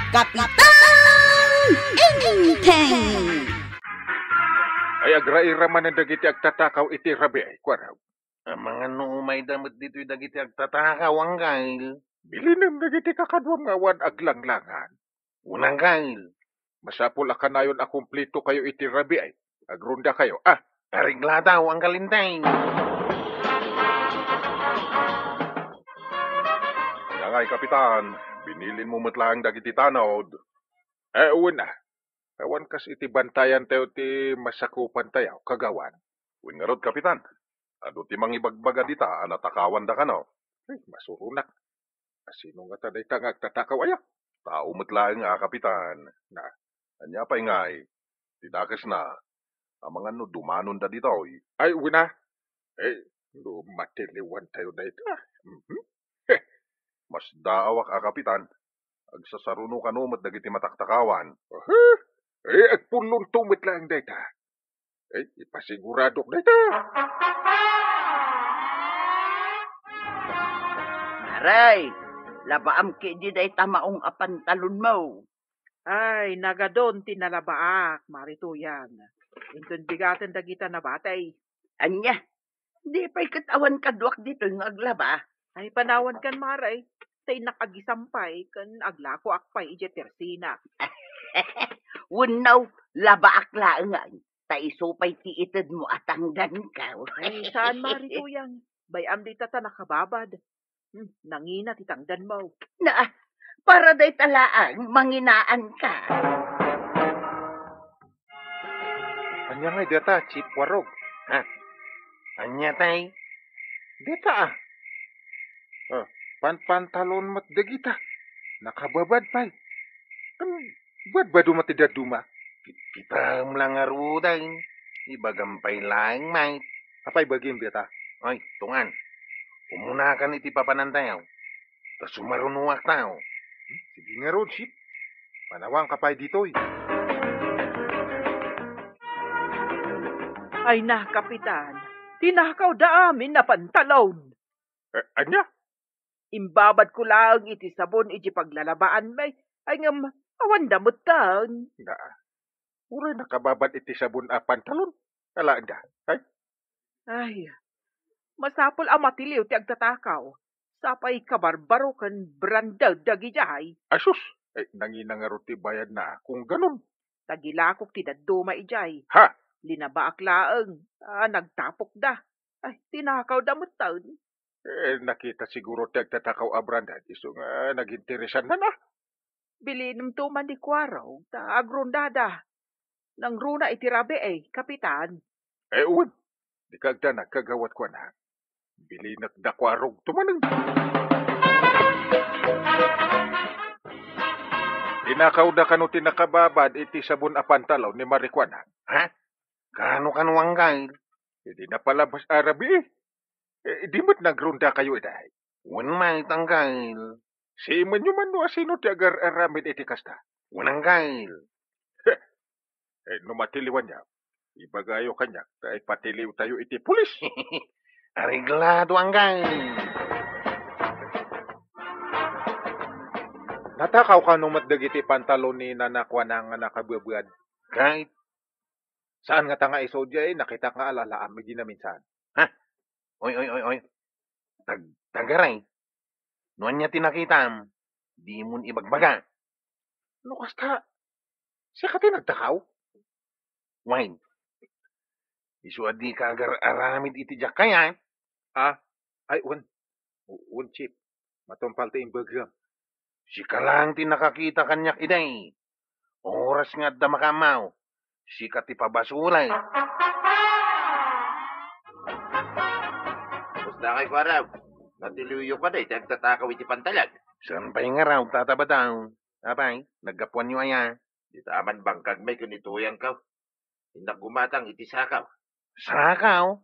Kapitan Inteng! Ay agrairaman ang dagiti agtatakaw iti rabi ay kwaraw. Ang mga numay damit dito'y dagiti agtatakaw ang kail. Bilinam dagiti kakadwam nga wan aglanglangan. Unang kail. Masapul akanayon akumplito kayo iti rabi ay. Agrunda kayo. Arigla daw ang kalintay. Ngangay kapitan, binilin mo matlang dagiti tanod. Una. Kawan kas iti bantayan tayo ti masakupan tayo, kagawan. Uwin nga rod, kapitan. Ano ti mangibagbaga dita, anatakawan da ka no? Ay, masurunak. Sino nga taday tangag tatakaw aya? Tao matlang nga, kapitan. Na, Anya pa'y ngay, tidakes na. Ang mga no dumanon da dito. ay, una. Matiliwan tayo dahil. Mas daawak kapitan. Agsasaruno ka no, dagiti mataktakawan. Agpulong tumit lang dahil. Ipasigurado dahil. Aray, labaam ki di day tamaong apantalon mo. Ay, nagadon tinalabaak, marituyan. Intun bigatan dagita na batay. Anya, di pa'y katawan kadwak dito yung aglaba. Ay, panawan kan maray. Tay nakagisampay, kan aglako akpay ije tersina. Wunaw, labaak laangan. Taisupay ti itad mo atangdan ka. Ay, saan marituyan? Bayam di tata nakababad. Nangina titangdan mo. Na, para day talaang manginaan ka. Anya nga data, Chip Warog. Anya tay? Data pantalon mat dagita. Nakababad pa'y. Bad dumat ida duma. Kitam lang aruday. Ibagampay lang, mate. Apay bagim data. Ay, tungan. Umunakan iti papanantayaw. Tas sumarunuak tao. Sige nga ron, Chip. Panawang kapay dito eh. Ay na, kapitan. Tinakaw da amin na pantalon. Anya? Imbabad ko lang iti sabon iti paglalabaan may. Ay ngam, awan damot tan. Na. Uray nakababad iti sabon pantalon. Alaan da. Ay, masapol ang matiliw ti agtatakaw. Sapay kabarbaro kan brandad dagi jay. Asus! Nanginangarot ti bayad na kung ganun. Tagilakok ti daduma ijay. Ha? Linabaak laeng. Nagtapok da. Ay, tinakaw damot tan. Nakita siguro ti agtatakaw abrandad. Iso nga naginteresan na na. Bilinam tuman di kwaraw. Ta agrondada. Nang runa iti rabi kapitan. Uwan. Di kagda nagkagawat ko na. Bili nakdakwarog tumanang. Inakaw da kano tinakababad iti sabon apantalaw ni Marikwana. Ha? Kano ang kail? Hindi na palabas Arabi di mo't nagrunda kayo iday. Wan mait ang kail. Si man no asino ti agar aramid iti kasta. Wanang kail. Numatiliwan niya. Ibagayo kanya. Kahit patiliw tayo iti pulis. Ariglado ang kail. Natakaw ka nung matdagiti pantalon ni nanakwa ng nakabubad. Kahit. Saan nga tanga isodya nakita nga alalaam di na minsan. Ha? Oy. Tagaray. Noon niya tinakitam. Di mo ibagbaga. Ano kasta? Siya ka tinagtakaw? Wine. Isu adi ka agar aramid iti jak kaya. Ay, un Chip. Matumpal ti imbagam. Si ka lang tinakakita kanyak iday. Oras nga da makamaw. Si ka ti pabasulay. Na kay Kwaraw, natiliyo ka na nagtatakaw iti pantalag. Saan pa'y nga raw tatabadaw? Apay, naggapuan nyo aya. Di taman bangkag may kunituyan ka. Hinag gumatang iti sakaw. Sakaw?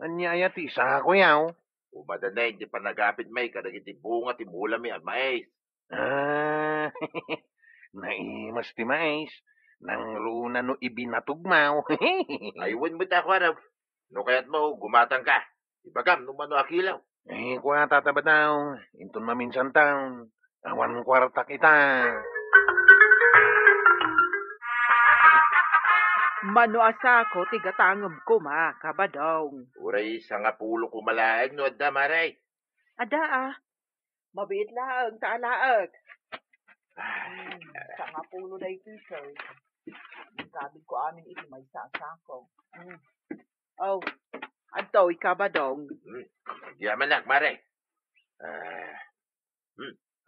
Anya aya ti sako yaw. Umada na hindi pa nagapit may kadag iti bunga ti mula mi mais. Naimas ti mais. Nang runa no ibinatugmaw. Aywan mo ta Kwaraw. No kaya't mo, gumatang ka. Ibagam, numano akilaw. Kuha tatabadaw. Intun maminsan taon. Awan kwarta kita. Mano asa ko, tigatangam ko ma, kabadong. Uray, sa nga pulo kumalaag, no, da, maray. Ada mabait lang, taalaag. Sa nga pulo na ito, sir. Sabi ko amin ito may sasako. Oh, anto, ikabadong. Yaman lang, maray.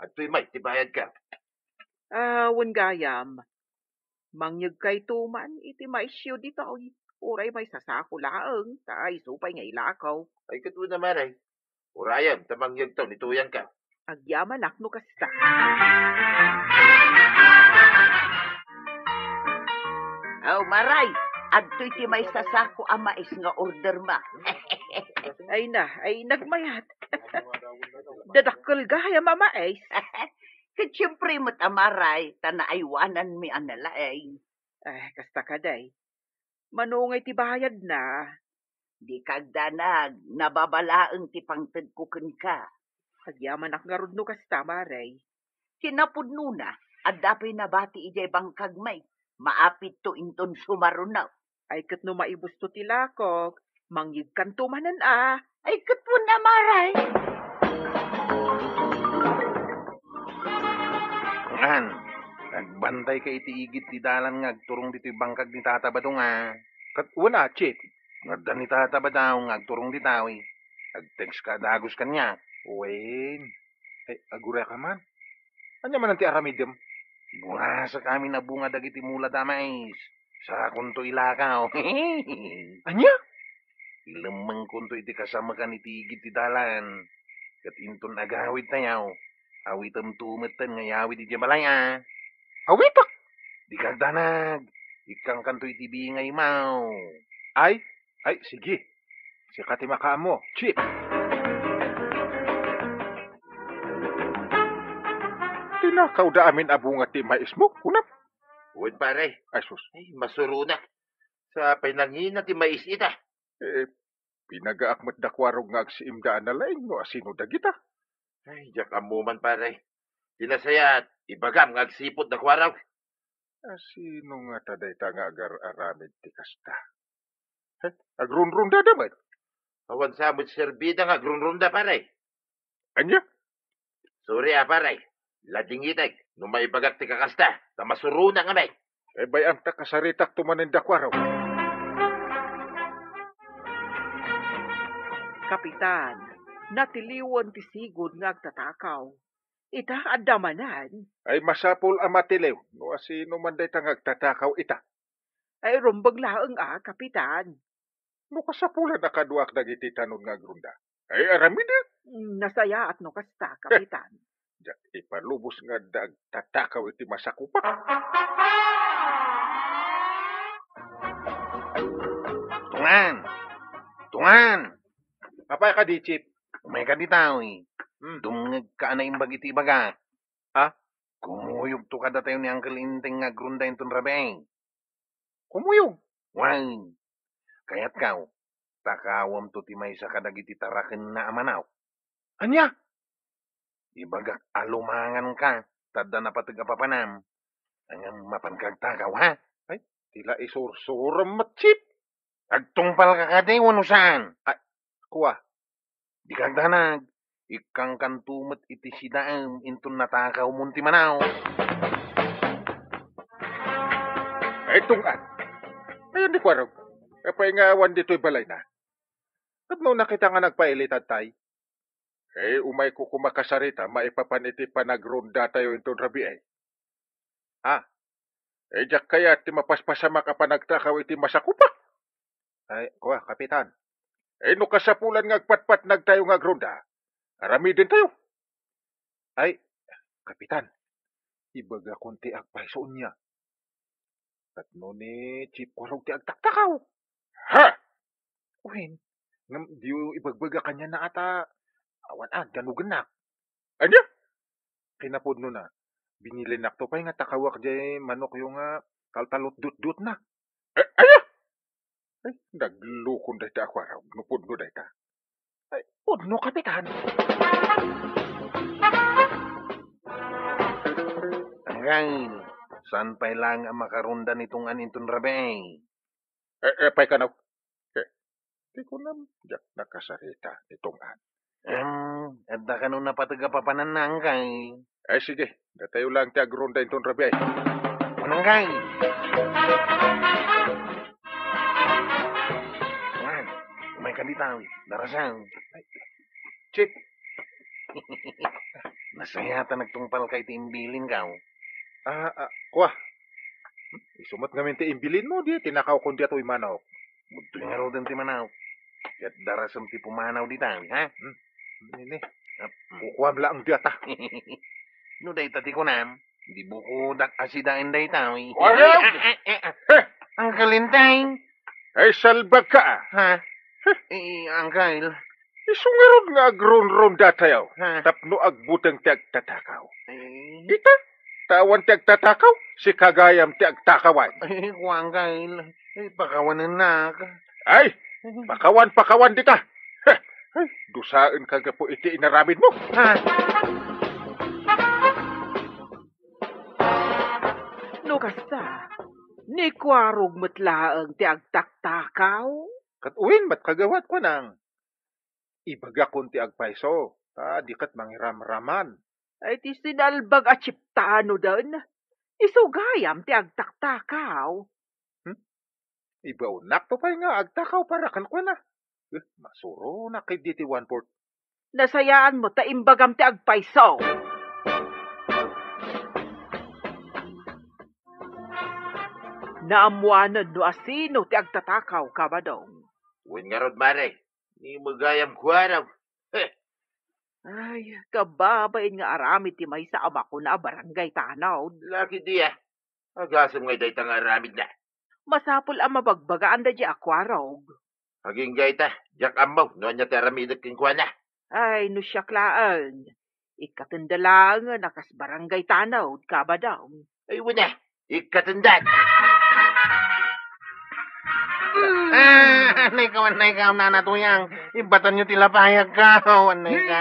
Ato'y may, tibayad ka. Wan gayam. Mangyag kay tuman, iti may siyo dito. Uray may sasako laang, tay supay nga ilakaw. Ay, katu na, maray. Urayan, tamang yung to, nituyan ka. Agyaman akno kasta. Oh, maray. Adto'y ti may sasako amais nga order ma. Ay nagmayat. Dadakkel gaya mamais. Kat siyempre mo't amaray, tanaaywanan mi analaeng. Kasta ka day. Manungay ti bayad na. Di kagdanag, nababalaang ti pangtagkukin ka. Agyaman ak nga rudno kasta, maray. Kinapudno na, at dapay nabati ijay bangkag may, maapit to inton sumarunaw. Ay kat no maibus to tilakok, mangyig kantumanan Ay katpo na maray. Ngan, nagbantay ka iti igit ti dalan nga agturong dito'y bangkag ni Tata Badong Kat una, Chip. Ngadda ni Tata Badong nga agturong ditawi. Nag-text ka dagos kanya. Wen. Ay, agura ka man. Anya man ang ti aramidem? Burasa kami na bunga dagiti mula damais. Sa kunto ilakaw. Anya? Ilamang kunto iti kasama ka ni tigit ti dalan. Kat inton agawid tayaw. Awitam tumatan nga yawid iti balaya. Awitak! Di kagdanag. Ikang kanto iti bingay mau. Ay, sige. Si Katimaka mo, Chip. Tinakaw da amin abunga ti mais mo, kunap. Uwan, pare. Ay, sus. Ay, masuro na. Sa pinangina ti mais ita. Pinagaakmat dakwarog nga agsiimdaan na laing no asino dagita. Ay, jak amuman, pare. Tinasayat, ibagam nga agsipot na kwaraw. Asino nga taday ta nga agar-aramid ti kasta. Agrunrun da damat. Awan sa mo't serbida nga grunrunda, pare. Anya? Sorry, pare. Lading itag, nung maibagak ti kakasta, na masuro na nga may. Bayam ta kasaritak tumanin dakwaraw. Kapitan, natiliwan ti sigod nga agtatakaw. Ita adamanan. Ay masapol amatilew, no asino man day tang agtatakaw ita. Ay rumbag laang kapitan. No kasapulan nakaduak dagiti tanon nga grunda. Ay aramida. Nasaya at no kasta, kapitan. Jak ipalubos nga tatakaw iti masakupak. Tungan! Apay ka di, Chip? Umay ka ditawi. Dungag ka na imbag iti baga. Ha? Kumuyog to kada tayo ni Uncle Inteng nga grunda inton rabeng. Kumuyong. Wang, kayat kaw, takawam to ti may sa kadagiti taraken na amanaw. Anya? Ibagak alumangan ka, tadda na patagapapanam. Ang mapankagtakaw, ha? Tila isursuram mat, Chip. Agtungpal ka kaday, wano saan? Kuha. Di kagdanag, ikang kantumat iti sidaam inton natakaw munti manaw. Ay tungan. Ayun di kwarog. Kapay nga awan dito'y balay na. At no nakita nga nagpailitan tay. Umay ko kumakasarita, maipapaniti panagronda tayo inton rabi ay. Jak kaya ti mapaspasama ka panagtakaw iti masakupak. Ay, kuha, kapitan. No kasapulan nga agpatpat nagtayo nga gronda. Arami din tayo. Ay, kapitan. Ibaga konti agpaisoon niya. At no ni Chip Kwarog ti agtaktakaw. Ha? Uhin, di ibagbaga kanya na ata awan danuganak. Anya? Kinapod no na. Binilinak to pa'y nga takawak jay manok yung taltalot dut-dut na. Aya! Ay, naglukon dahi ta akwaraw. Nupod no dahi ta. Ay, podno, kapitan. Angkay. Saan pa lang ang makarunda nitong aninton rabe? Pay ka na. Di ko na jak nakasarita itong an. At da ka nung napataga papanan na, Angkay. Ay sige, datayo lang ti agronda itong rabi ay. Angkay. Umay ka dito, darasang. Chip, Nasayata nagtungpal kay timbilin ka. kuha. Isumat ngamin ti imbilin mo di, tinakaw kundi ato'y manok. Buto nga raw din ti manaw. At darasam ti pumanaw di tayo, ha? Nini, kukuha mla ang diyata. No, day tati ko na. Di buko dak asidain day tayo. Wala! Ang kalintay. Ay salbag ka ah. Ha? Angkay. Isungarod nga agron-ronda tayo. Ha? Tapno agbutang ti agtatakaw. Ay, Ita, tawan ti agtatakaw, si kagayam ti agtakawan. Angkay. Pakawanan na. Ay, pakawan di ka. Ay, dusaan ka po iti inaramid mo. Ha? No kasta, ni kwarog matlaang ti agtaktakaw. Katuwin, mat kagawat ko nang ibaga kon ti agpaiso. Di kat mangiram-raman. Ay ti sinalbag at chiptano dan. Isugayam ti agtaktakaw. Ibaunak to pa'y nga agtakaw para kan ko na. Masuro na kay diti 1/4. Nasayaan mo ta imbagam ti agpaiso. Naamuanan no asino ti agtatakaw kabadong. Uwin nga rod, mare. Ni magayam kuwaraw. Ay, kababain nga aramid ti may sa ama ko na barangay tanaw. Laki diya. Agasam nga day tang aramid na. Masapul ang mabagbagaan da di akwarog. Haging gayta, jak amaw, no niya teramidag king kuwa na. Ay, no siyaklaan. Ikatundalang nakas barangay tanaw kabadaw. Ay, wala. Ikatandan. Anay ka, nanatuyang. Ibatan nyo tilapayag ka. Anay ka.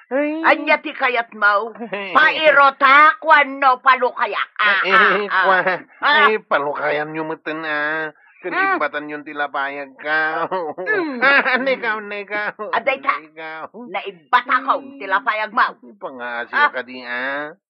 Ay. Anya ti kayat mau. Pairota kwano palukayak. Ay, palukayan nyo matan Kan ibatan yung tilapayag ka. Anay ka. Aday ta. Naibata ko tilapayag mau. Pangasya ka di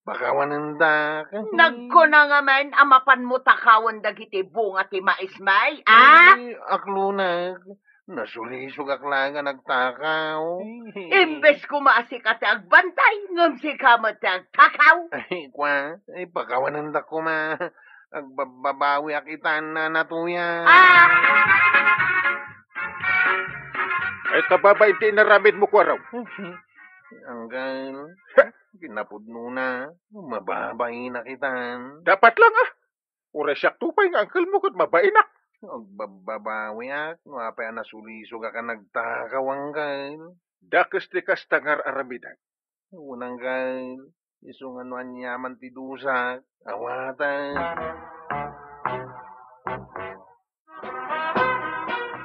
Bakawanan da. Nagko na nga man amapan mo takawan dagiti bunga ti maismay. Ay, aklunag. Nasulisog akla nga nagtakaw. Imbes ko maasikat ang bantay, ngam si kamot ang takaw. Ay, pakawanan da ko Agbabawi akitan na natuya. Ay kababay ti inaramid mo ko raw. Anggal, pinapudno na. Mababay na kitan. Dapat lang Ura siyak tupay nga angkal mo kat mabainak. Agbabawi no apay nasulisog ka nagtakaw anggal. Dakas ti kas tangar aramidan. Unang gal, isungan man yaman ti dusak. Awatan.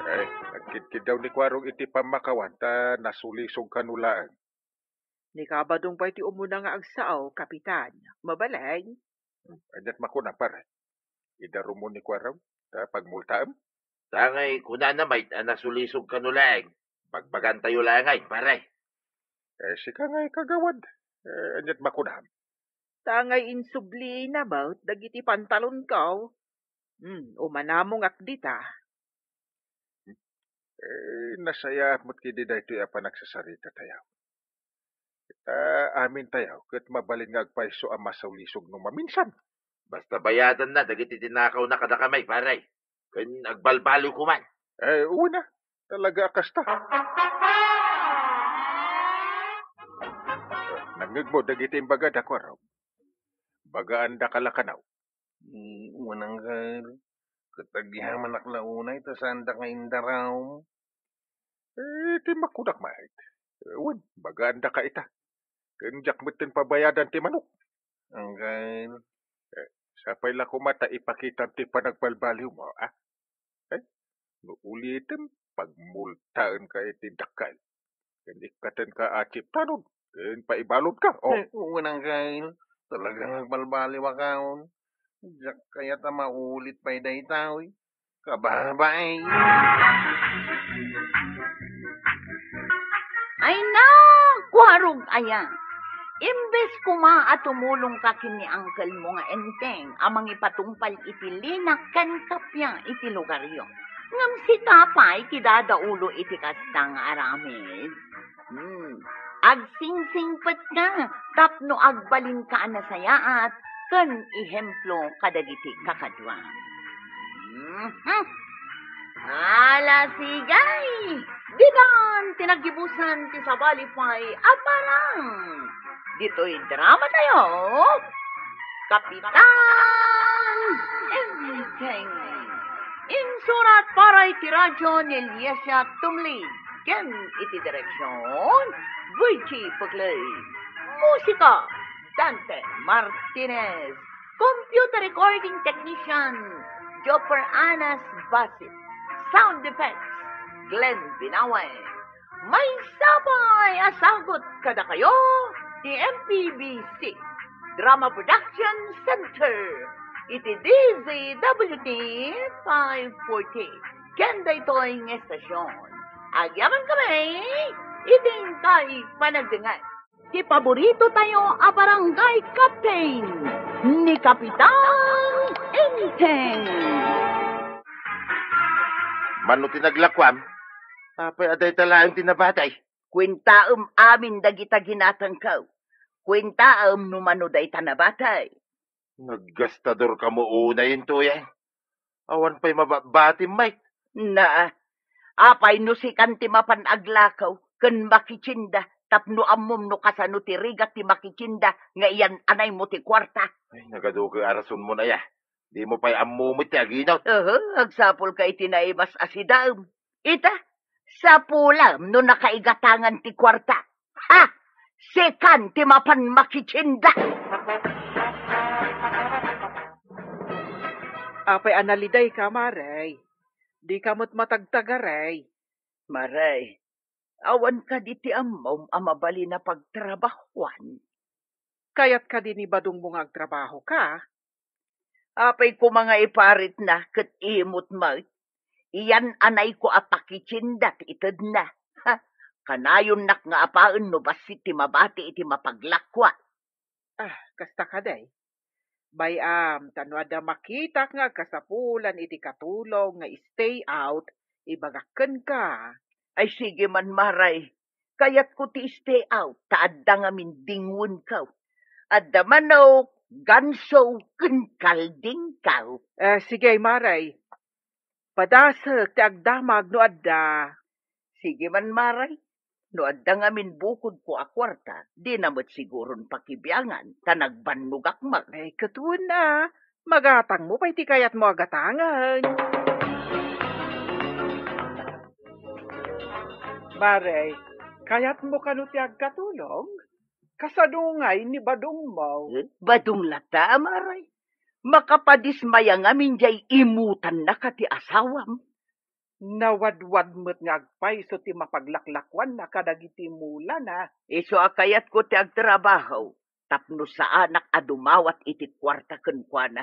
Ay, nagkidkid daw ni Kwarong iti pamakawan ta nasulisog kanulaan. Ni kabadong pa iti umuna nga agsao, kapitan. Mabalay. Anyat makuna pare. Idaro mo ni Kwarong ta pagmultaam. Tangay, kuna na may nasulisog ka nulaeng. Pagbagan tayo langay, pare. Sika nga'y kagawad. Anyat makunam. Tangay insubli na ba, dagiti pantalon ko. Umanamong akdita. Nasaya mo't kidi da ito apa nagsasarita tayaw. Amin tayaw, kat mabalin nga agpaiso ang masaulisog no maminsan. Basta bayadan na, dagiti tinakaw na kadakamay, pare. Kan agbalbalo ko man. Una, talaga akasta. Nangag mo, dagiti imbaga da ko raw. Bagaan da kalakanaw. Unang gal, katagyaman naklaunay, tasanda nga indaraw. Ti makudak mahit. Bagaan da ka ita. Kanjak mutin pabayadan ti manok. Ang gal, Sapay la kumata ipakita ti panagbalbaliw mo, no ulitin, pagmultaan ka iti dakal. Kan ikatan ka atip tanod, kan paibalod ka. unang gal, Talagang nagbalbaliw akaon. Diyak kaya ta maulit pa day tao. Kababay. Ay na, kuharog aya. Imbes kuma at tumulong ka kini uncle mo nga enteng, amang ipatungpal iti linak kan kapya iti lugaryo. Ngam si tapay kidadaulo iti kastang aramid. Agsingsingpet ka, tapno agbalin ka na sayaat, kan ihemplo kadagiti kakadwa. Ala sigay! Didan, tinagibusan ti sabalipay, aparang! Dito'y drama tayo. Kapitan Enteng. Insurat para iti radyo ni Liesia Tumli. Ken iti direksyon, Virgie Pugley. Musika, Dante Martinez. Computer recording technician, Jopper Anas Basit. Sound effects, Glenn Binaway. May sabay asagot kada kayo, di MPBC Drama Production Center. Iti DZWT 540. Kenda ito'y estasyon. Agyaman kami, iting kay panagdingay. Ti paborito tayo a barangay captain ni Kapitan Enteng. Mano tinaglakwam? Apay aday talayang tinabatay. Kwentaam amin dagita ginatangkaw. Kwentaam numano day tanabatay. Naggastador ka mo una yun to yan. Awan pa'y mababati, Mike. Na, apay no si kanti mapan aglakaw, ken makichinda, tapno amom no kasano ti rigat ti makichinda, nga iyan anay mo ti kwarta. Ay, nagadugo arason mo na ya. Di mo pa'y amumit ti aginaw. Agsapol ka itinaimas asidaam. Ita, sapulam no nakaigatangan ti kwarta. Ha! Sekan ti mapan makichinda. Apay analiday ka, Maray. Di kamot matagtagaray. Maray, awan ka di ti amom amabali na pagtrabahuan. Kaya't ka din ibadong mong agtrabaho ka. Apay ko mga iparit na kat imot mo. Iyan anay ko apakichindat itad na. Ha? Kanayon nak nga apaan no basit ti mabati iti mapaglakwa. Kasta ka day. Bayam, tanwada makita nga kasapulan iti katulong nga stay out, ibagaken ka. Ay sige man maray, kayat ko ti stay out, taadda nga mindingun ka. Adda manok, ganso, kalding ka. Sige, Maray. Padasag ti agdamag no adda. Sige man maray, no adda nga minbukod ko a kwarta, di namot siguron pakibiyangan, tanagbanugak mag. Ay, katuon na. Magatang mo pa iti kayat mo agatangan. Maray, kayat mo kanu ti agkatulong? Kasadungay ni badong mo. Badong lata, maray. Makapadismaya nga minjay imutan na ka ti asawam. Nawadwad mo't nga agpay so ti mapaglaklakwan na kadagiti mula na. Iso akayat ko ti agtrabaho, tapno sa anak adumawat iti kwarta kenkwana.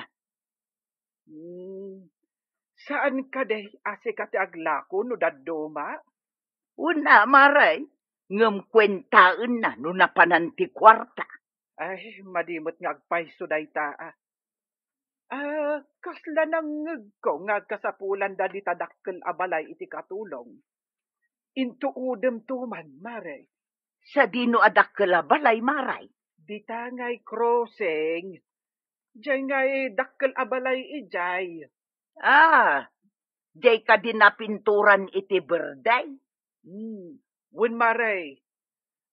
Saan ka day ase ka ti aglako no dadoma? Una, maray, ngem kwentaan na no napanan ti kwarta. Ay, madimot nga agpay so day taa. Kasla nang ko nga kasapulan da di tadakkel abalay iti katulong. Intuudem tuman, Maray. Sa dino adakkel abalay, maray. Di tangay crossing. Diyay ngay dakkel abalay ijay. Jay ka din na pinturan iti berday. Wen Maray,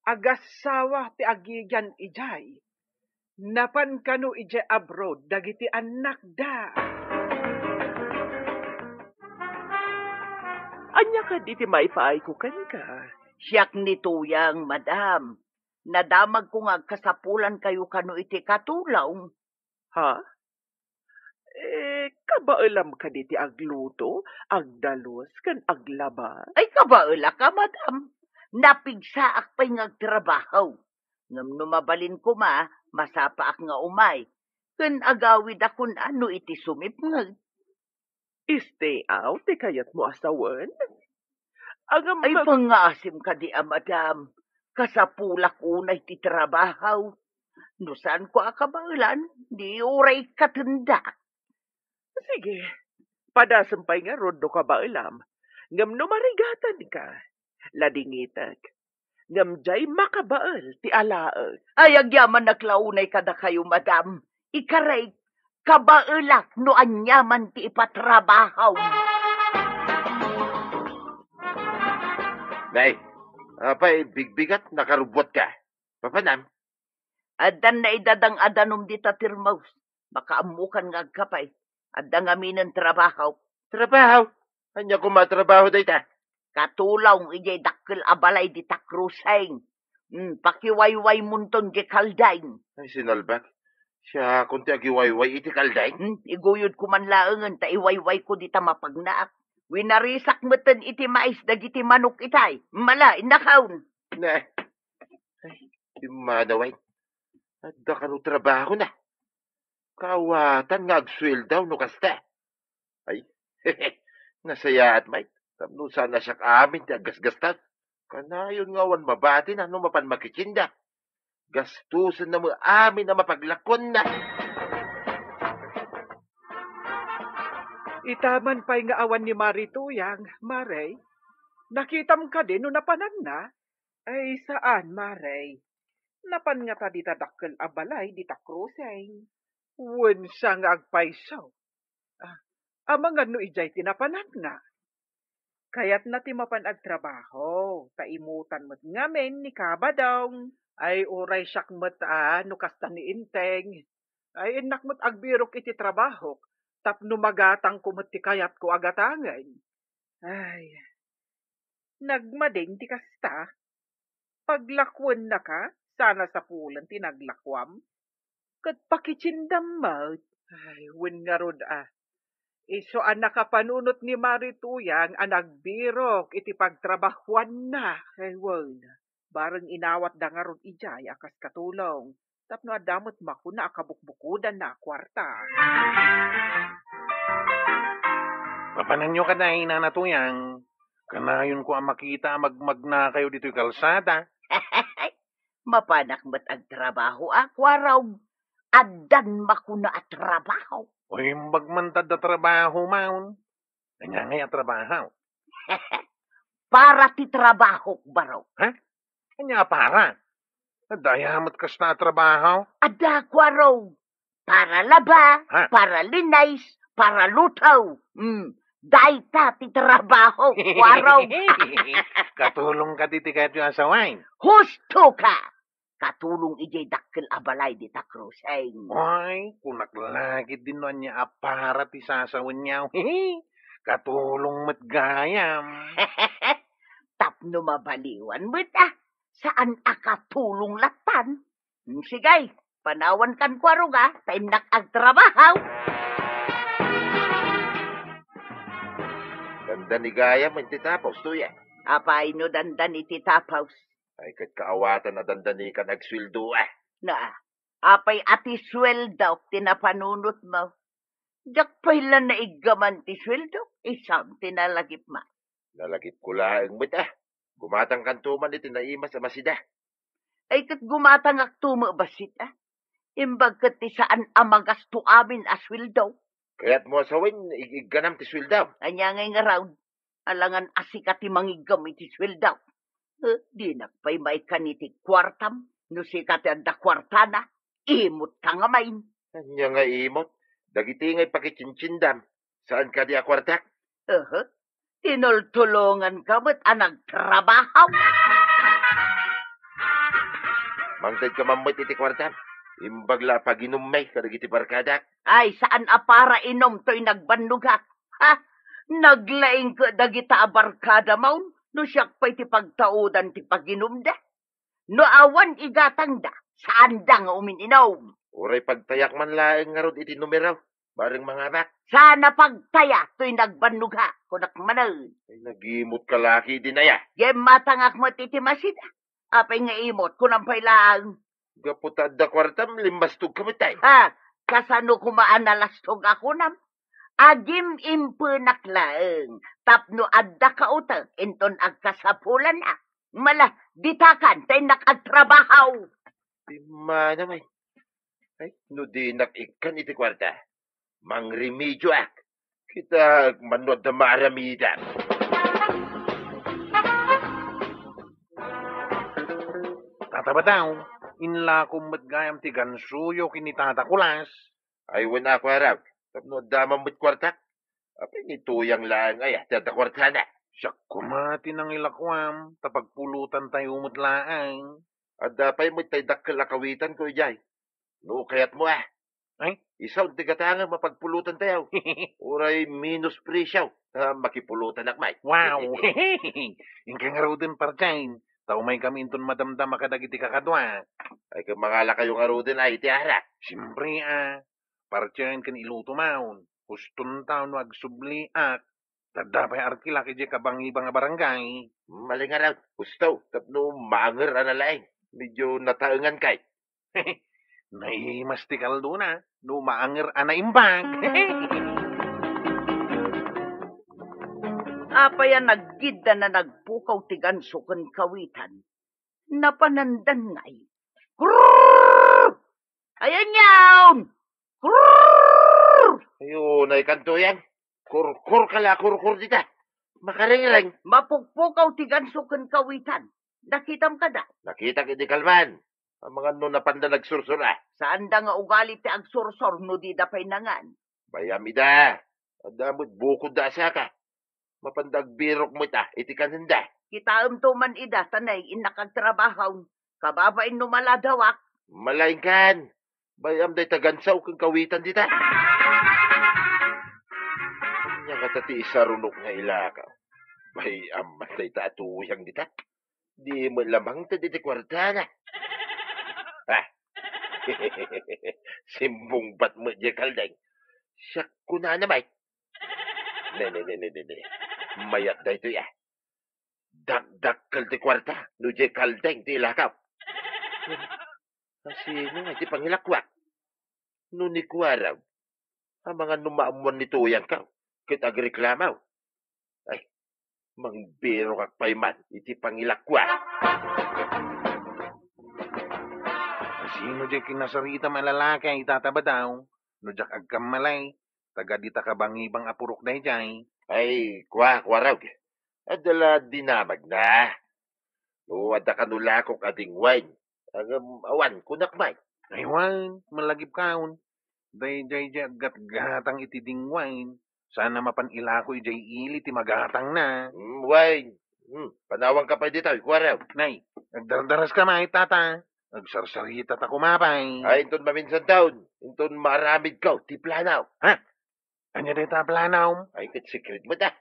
agasawa ti agigyan ijay. Napan kanu ije abroad dagiti anak da. Anya ka diti maipaay ko ka. Siyak ni tuyang, madam. Nadamag ko nga kasapulan kayo kanu iti katulong. Ha? Kabailam ka diti agluto, agdalos, kan aglaba. Ay kabaela ka, madam. Napigsaak pa'y ngagtrabaho. Ngam numabalin ko Masapaak nga umay. Kan agawid akon ano iti sumipngag. Stay out, di kayat mo asawan. Ang Ay pangasim ka di madam. Kasapulak unay ti trabahaw. No saan ko akabalan, di uray katanda. Sige, padasampay nga rod no ka ba alam. Ngam no marigatan ka. Ladingitag. Ngam jay makabaal ti alaag. Ay agyaman naklaunay kada kayo madam. Ikaray, kabaelak no anyaman ti ipatrabahaw. Nay, apay bigbigat nakarubot ka. Papanam? Adan na idadang adanom di tatirmaus. Makaamukan nga agkapay. Adan aminan trabahaw. Trabaho. Anya ko matrabaho dayta. Katulaw ijay dakkel abalay di takruseng. Pakiwayway munton di kaldaing. Ay sinalbak. Siya kunti agiwayway iti kalday. Iguyod ko man laengan ta iwayway ko di ta mapagnaak. Winarisak meten iti mais dagiti manok itay. Mala, inakaon. Na. Ay, imadaway. Adda ka no trabaho na. Kawatan nga agsweldaw no kasta. Ay, nasaya at may. Tapno sana siya amin ti agasgastan. Kanayon nga wan mabati na no mapan makichinda. Gastusan na mo amin na mapaglakon na. Itaman pa'y nga awan ni Marituyang, Maray. Nakitam ka din no napanan na. Ay saan, Maray? Napan nga ta di tadakkel abalay di takruseng. Wen siya nga agpaisaw. Amang ano ijay tinapanan na. Kayat na ti mapan agtrabaho. Taimutan mo't ngamen ni Kabadong. Ay oray siyak mo't no kasta ni Inteng. Ay inak mo't agbirok iti trabaho. Tapno magatang ko mo't ti kayat ko agatangan. Ay, nagmading ti kasta. Paglakwan na ka, sana sa pulan tinaglakwam. Kat pakitsindam mo't. Ay, wen nga rod Iso ang nakapanunot ni Marituyang ang nagbirok iti pagtrabahuan na. Ay, wen. Barang inawat da nga ron ijay akas katulong. Tapno adamot makuna akabukbukudan na kwarta. Papanan nyo ka na inanatuyang. Kanayon ko ang makita magmagna kayo dito'y kalsada. Mapanak mo't agtrabaho akwaraw. Adan makuna at trabaho. Uy, magmantad na trabaho, maun. Kanya ngay at trabaho. Para ti trabaho, baraw. Ha? Kanya para. Dayamat kas na trabaho. Ada kwaraw. Para laba, Ha? para linays, para lutaw. Daita ti trabaho, kwaraw. Katulong ka diti kayo yung asawain. Husto ka. Katulong ijay dakkel abalay di takruseng. Ay, kunak lagi din nun niya apara ti sasawan niya. Katulong matgayam. Tapno mabaliwan mo saan akatulong latan? Sigay, panawan kan kwaro ga, tainak agtrabahaw. Ganda ni Gaya man titapos tuya. Apay no dandan iti tapaws. Ay kat kaawatan na dandani ka nagswildo Na, apay ati sweldo, tinapanunot mo. Jak pailan na igaman ti sweldo, isang tinalagip ma. Nalagip ko laeng mo't Gumatang kantuman iti naimas sa masida. Ay kat gumatang aktumo basit Imbag kat ti saan amagasto amin as sweldo. Kaya't mo asawin, iganam ti swildaw. Anya ngay nga raw, alangan asikat ti mangigam iti sweldo. Di nagpay may kaniti kwartam, no sikat da kwartana, imot ka nga main. Anya nga imot, dagiti ngay pakichinchindam. Saan ka di akwartak? Tinultulungan ka mo't nagtrabaho. Mangtad ka mamot iti kwartam. Imbagla paginumay kadagiti barkadak. Ay, saan para inom to'y nagbanugak? Naglaing ka dagita abarkada maun, no siyak pa'y ti pagtaudan ti paginumda. No awan igatang da, saan da nga umininom? Uray pagtayak man laeng nga rod iti numeraw. Baring mga anak. Sana pagtaya to'y nagbanugha, kunak manal. Ay nagimot ka laki din aya. Gem matangak mo titi masida. Apay nga imot, kunampay lang. Gaputad da kwartam, limbastog kamatay. Ha, kasano kumaanalastog ako nam? Agim impunaklaeng, tapno adda ka utang, inton agkasapulan na. Mala, ditakan, tay nakagtrabahaw. Di manamay. Ay, no di nakikan iti kwarta. Mang remedyo ak. Kita manod na maaramidan. Tatabadaw, inla kumot gayam ti gansuyo kinitatakulas. Ay, wala ko harap. Tapno damang mo't kwarta. Apay nituyang lang ay, tata kwarta na. Siya kumati ng ilakwam, tapagpulutan tayo mutlaang. At dapay mo't tay dakkel akawitan ko ijay. No, kayat mo ah. Ay? Isaw, tigatanga mapagpulutan tayo. Uray minus presyaw. Makipulutan akmay. Wow! Ingka nga raw din parchain. Tao may kami inton madamdam makadagiti kakadwa. Ay, kung mangala kayong arudin ay itiara. Siyempre parchain kan iluto maun. Hustun taon wag subliak. Tadapay arkila kaya kabang-ibang nga barangay. Maling araw. Gusto. Tapno manger analaing. Medyo nataengan kay. Naimastikal doon no maanger anaimbag. Apaya naggida na nagpukaw ti ganso ken kawitan. Napanandan ngay. Grrrr! Ayan yawn! Grrrr! Ayun, ay kanto yan. Kurkur kala, kurkur dita. Makaringreng. Mapukpukaw ti ganso ken kawitan. Nakitam ka da. Nakita kiti kalman. Ang mga no napanda nagsursura. Saan da nga ugali ti agsursor no di da painangan. Bayamida. Adamot bukod da sa ka. Mapandag birok mo ta, iti kananda. Kitaam to man ida tanay inakagtrabahaw. Kababain no maladawak. Malaing kan. Bayam day tagansaw kang kawitan dita. Anya katati isarunok nga ilaka. Bayam matay taatuyang dita. Di mo lamang ta diti kwarta na. Ha? Simbong bat mo di kaldeng. Siyak ko na namay. Ne. Mayat da ito ya. Dak-dakkel ti kwarta. No di kaldeng ti ilakaw. Kasi nga ti pangilakwak. No ni kwaraw. Ang mga numaamuan nito yan ka. Kita agreklamaw. Ay, mangbiro kak payman. Iti pangilakwak. Sino di kinasarita malalaki ay tatabadaw? No jak agkamalay. Taga di takabangibang apurok day jay. Ay, kwaraw. Adala dinamag na. O, ada kanulakok ading wine. Ang awan, kunakmay. Aywan, malagip kaon. Day jay gatgatang iti dingwain. Sana mapanila ko ijay ili ti magatang na. Wine. Panawang ka pa dito, kwaraw. Nay, nagdardaras ka may tata. Nagsarsarita ta kumapay. Ay, inton maminsan taon. Inton maramid ka, ti planaw. Ha? Anya day ta planaw? Ay, kat secret mo ta.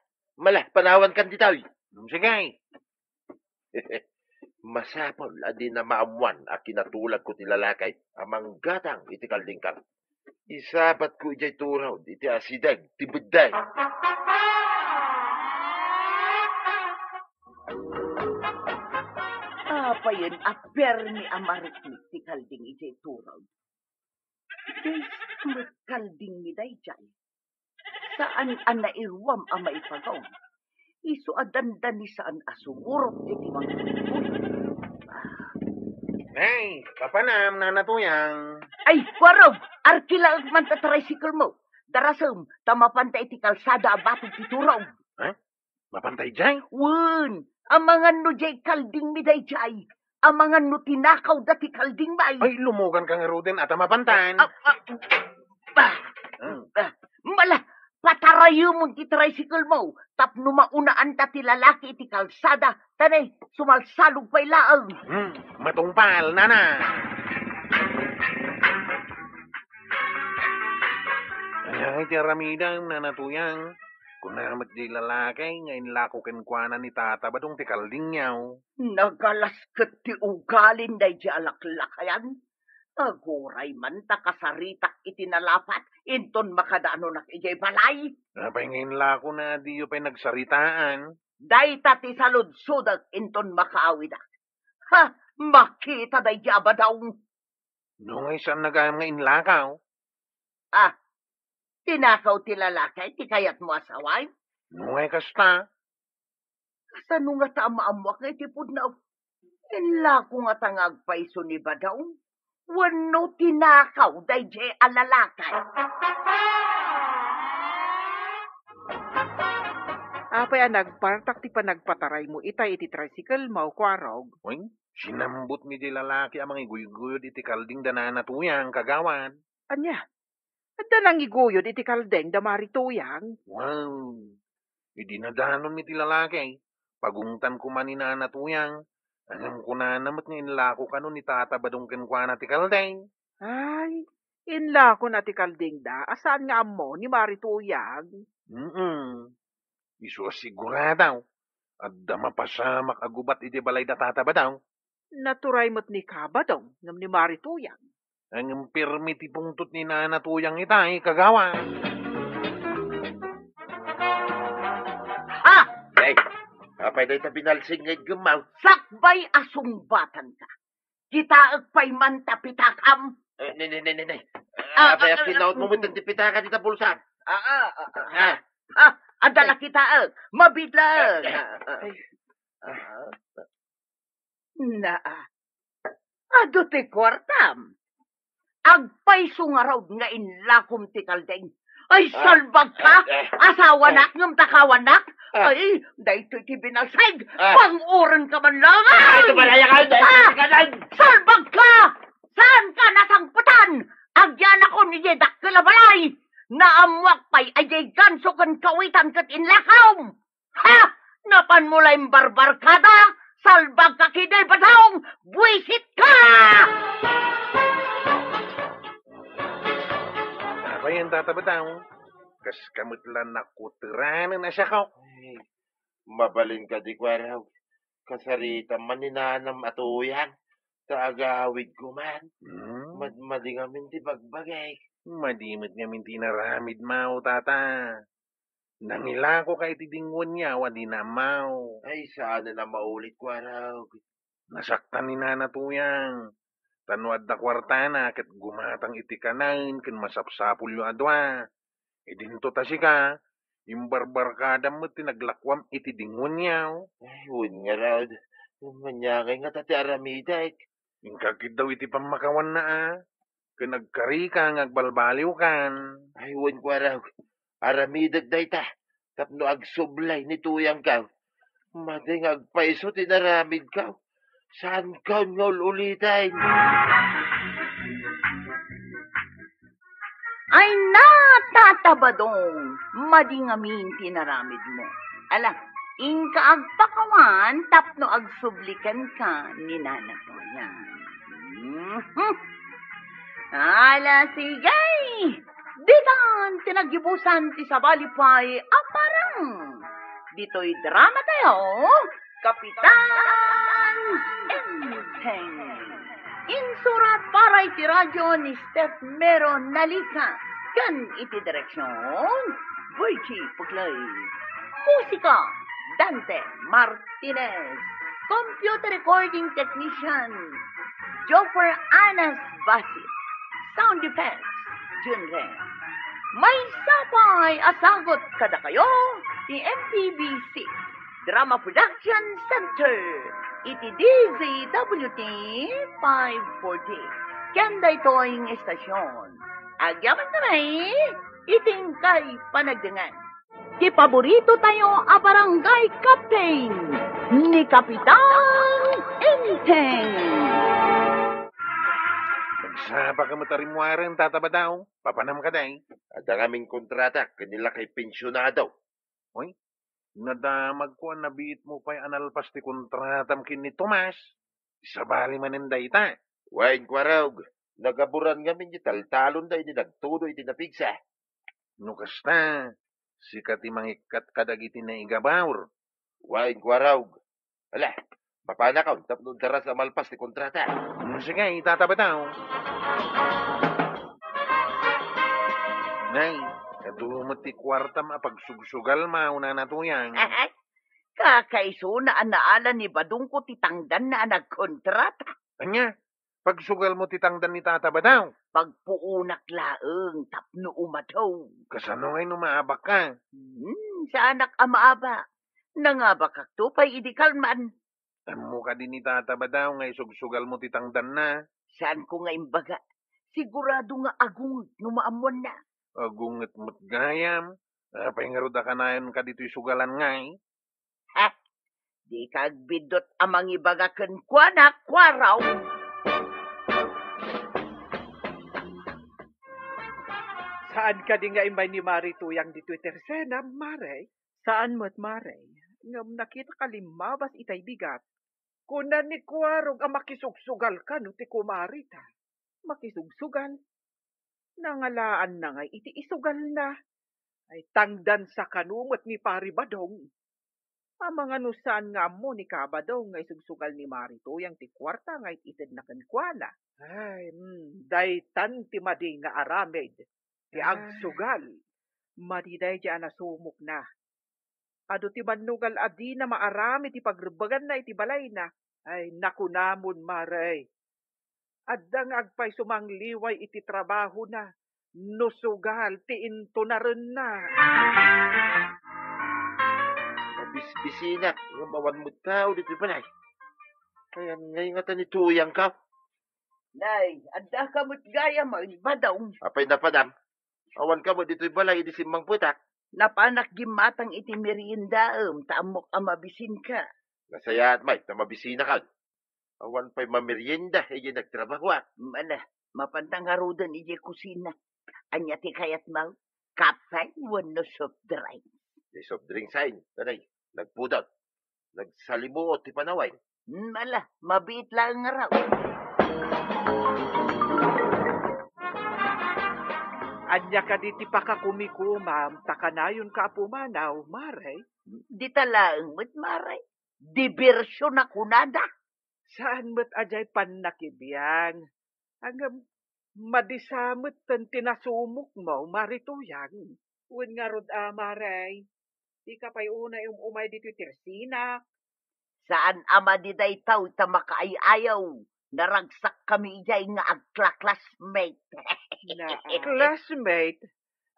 Mala, panawan kan dito. Sige. Masapol, adi na maamuan a kinatulad ko ti lalakay. Amang gatang iti kalding ka. Isapat ko ijay turaw, iti asidag, ti budday. Apa yun, aper ni amariknik ti kalding ijay turaw. Des kalding ni day jay. Saan ang nairwam ang maipagaw? Iso adandan ni saan asumurot iti mga Hey, kapanam na natuyang. Ay, kwaraw! Arkila ang man ta tricycle mo. Darasam, tamapanta iti kalsada abatog ti turaw. Mapantay jay? Wen, ang mga no jay kalding mi day jay. Ang mga no tinakaw dati kalding bay. Ay, lumugan ka nga ruden at mapantan. Mala, patarayo mo ti tricycle mo. Tapno maunaan ta ti lalaki iti kalsada. Tanay, sumalsalog pa'y laang. Matungpal, nana. Ay, ti ramidang na natuyang. Kung namat di lalaki, ngayon lako kenkwana ni tata badong ti kalding yaw. Nagalasket ti ugalin day di alaklakayan. Aguray man ta kasaritak iti nalapat. Inton makadaano nak ijay balay. Napay ngayon lako na di yung pa'y nagsaritaan. Day tati salud-sudag inton makaawidak. Ha, makita day di abadaw. Nungay saan nagayam nga inlakaw? Tinakaw ti lalakay, ti kayat mo asaway. Nungay kasta. Kasano nga ta maamuak nga iti pudnaw? Inla ko nga tangag paiso ni Badaw. Wano tinakaw, dayjay alalakay. Apay nagpartak ti panagpataray mo itay iti tricycle mau kwarog. Uy, sinambot mi di lalaki ang mga iguyuguyod iti kalding dananatuyang kagawan. Anya? Adda nang iguyod iti kaldeng da marituyang. Wow, idinadanon mi ti lalaki. Pagungtan ko man inanatuyang. Alam ko na namat nga inlako ka nun itatabadong kenkwana ti kaldeng. Ay, inla ko na ti kaldeng da. Asaan nga amo ni marituyang? Isu asiguradaw. At mapasamak agubat iti balay da tatabadaw. Naturay mo't ni kabadong ngam ni marituyang. Ang pirmi ti pungtot ni nanatuyang itay kagawan. Ay, apay na ita binalsing ngay gumaw. Sakbay asumbatan ka. Kita agpay man tapitakam. Nay. Apay akinaot mo mo itang tipitakan ita pulsan. Adala kita mabidlag. Ado ti kwartam. Agpay sungaraw nga inlakom ti kaldeng. Ay, salbag ka! Asawa nak, ngam takawan nak! Ay, dahito ti binalsag! Pang-uran ka man lang! Ito ba na yan? Salbag ka! Saan ka nasangputan? Agyan ako ni Yedak Kalabalay! Naamwak pa'y ayay ganso kan kawitan kat inlakaw! Ha! Napan mo lang barbarkada! Salbag ka kiday batawng! Buwisit ka! Apa yan tatabadaw? Kas kamutlan na kutiranan na siya ka. Ay, mabalin ka di kwaraw. Kasarita man ninanam atuyang. Sa agawid ko man. Madmadi ngamin ti bagbagay. Madimit nga minti naramid mau, tata. Nangila ko kay tidingon niya, wadi na mau. Ay, sana na maulit kwaraw. Nasaktan ni nanatuyang. Tanwad na kwartana, kat gumatang iti kanan, kin masapsapul yung adwa. E dinto ta si ka, yung barbarkada mo tinaglakwam iti dingon niya. Ay, hun nga raw. Manyakay nga tati aramiday. Yung kakit daw iti pamakawan na Kinagkari ka, ngagbalbaliw kan. Ay, hun kwaraw. Aramidag day ta. Tapno agsublay ni tuyang ka. Mading agpaiso tinaramid ka. Saan ka ngol ulitin? Ay natatabadong madingamin tinaramid mo. Ala, inka agpakawan tapno agsublikan ka ni nanat mo yan. Ala, sigay! Ditan, tinagibusan ti sabalipay aparang. Dito'y drama tayo, Kapitan Enteng. Insurat para iti radyo ni Steph Meron Nalika. Kan iti direksyon, Virgie Puglay. Musika, Dante Martinez. Computer recording technician, Joffer Anas Basit. Sound effects, Junren. May sapay asagot kada kayo ni MPBC Drama Production Center. Iti DZWT 540. Kanda ito'y estasyon. Agyaman tamay, iting kay panagdangan. Di paborito tayo a barangay captain ni Kapitan Enteng. Nagsaba ka matarimwaran, tatabadaw. Papanam ka day. Ada kaming kontrata kanila kay pensyonado. Hoy, nadamag ko ang nabiit mo pa'y analpas ti kontratam kin ni Tomas. Isabali maninday ta. Wain kwarog. Nagaburan ngamin di taltalon da iti nagtudo iti napigsa. Nukas na. Sikat ti mangikat kadagiti na igabawr. Wain kwarog. Ala, mapana ka. Tapno daras sa malpas ti kontrata. Sige, tatabadaw. Nay, kadumot ti kwartam apagsugsugal mauna na tuyang. Kakaiso na anaala ni Badong ko titangdan na nagkontrata. Anya, Pagsugal mo titangdan ni Tata ba daw? Pagpuunak laeng tapno umataw. Kasano ngay numaabak ka? Sa anak amaaba. Nangabak kakto pa'y idikalman. Amo ka din ni Tata ba daw ngay sugsugal mo titangdan na? Saan ko nga imbaga? Sigurado nga agung numaamuan na. Agunget mo't gayam. Apay nga ruda ka na yun ka dito'y sugalan ngay. Ha? Di kagbidot amang ibagakan kwa na kwaraw. Saan ka di nga imay ni Marituyang di Twitter sena, Maray? Saan mo't Maray? Ngam nakita ka limabas itay bigat. Kunan ni Kuwarog ang makisugsugal ka no ti kumarita. Makisugsugal? Nangalaan na nga iti isugal na. Ay tangdan sa kanumot ni Paribadong. Ang mga nusan nga mo ni Kabadong nga isugsugal ni Marituyang ti kwarta nga itid na kankwana. Ay, daytan ti madi nga aramid. Ti agsugal, madiday di anasumok na. Ado ti manugal adi na maarami ti pagrebagan na iti balay na. Ay nakunamon Maray. Adda nga agpay sumangliway iti trabaho na. Nusugal ti into na rin na. Mabisbisina, nga mawan mo tao dito balay. Kaya ngayon nga tanituyang ka. Nay, adda ka mo't gaya mo, badaw. Apay na padam. Awan ka mo dito'y balay, di simbang putak. Napanak gimatang iti meriendaem, taamok amabisin ka. Nasaya at may, na mabisina ka. Awan pa'y mamerienda, hindi nagtrabaho ah. Mala, mapantang harudan iti kusina. Anya ti kayat mal, kapay wano soft drink. Di soft drink sign, tanay, nagpudot. Nagsalimuot, ti panaway. Mala, mabiit lang nga raw. Anya ka di ti pakakumikumam, takanayon ka pumanaw, Maray. Di talaang mo't maray. Diversyon na kunada. Saan mo't ajay panakibiyang? Hanggang madisamot tan tinasumok mo, Marituyang. Uwan nga rod Maray. Di ka pa'y unay umay dito tirsina. Saan ama di day tao ta makaayaw. Naragsak kami ijay nga agkla-classmate. Na classmate?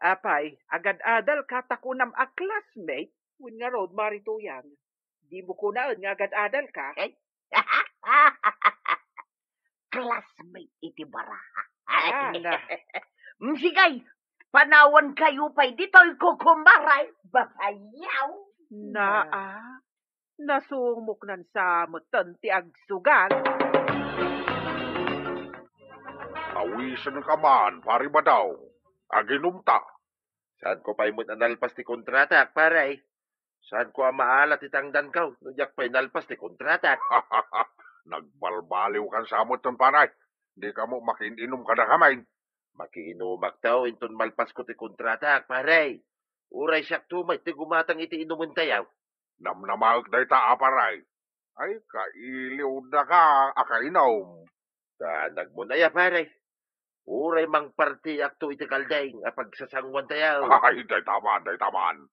Apay, agad-adal katakunam a classmate? Uwan nga rod, Marituyang. Di mo kunaon nga agad-adal ka? Classmate iti baraha. Ala. Sigay, panawan kayo pa'y dito'y kukumbaray. Babayaw. Nasumok nan samot ti agsugal. Awisan ka man, pari ba daw? Aginumta. Saan ko pa'y mo't analpas ti kontrata, paray? Saan ko maalat itangdan ka? Nujak pa'y nalpas ti kontrata. Nagbalbaliw kan samot ng panay. Di ka mo makininom ka na kamay. Makiinumak tao, inton malpas ko ti kontrata, paray. Uray siyak tumay, ti gumatang iti inumun tayaw. Namnamag day ta aparay. Ay, kailiw na ka, akainom. Tanag mo na ya, paray. Uray mang parti akto iti kalday, nga pagsasangwan tayaw. Ay, day taman.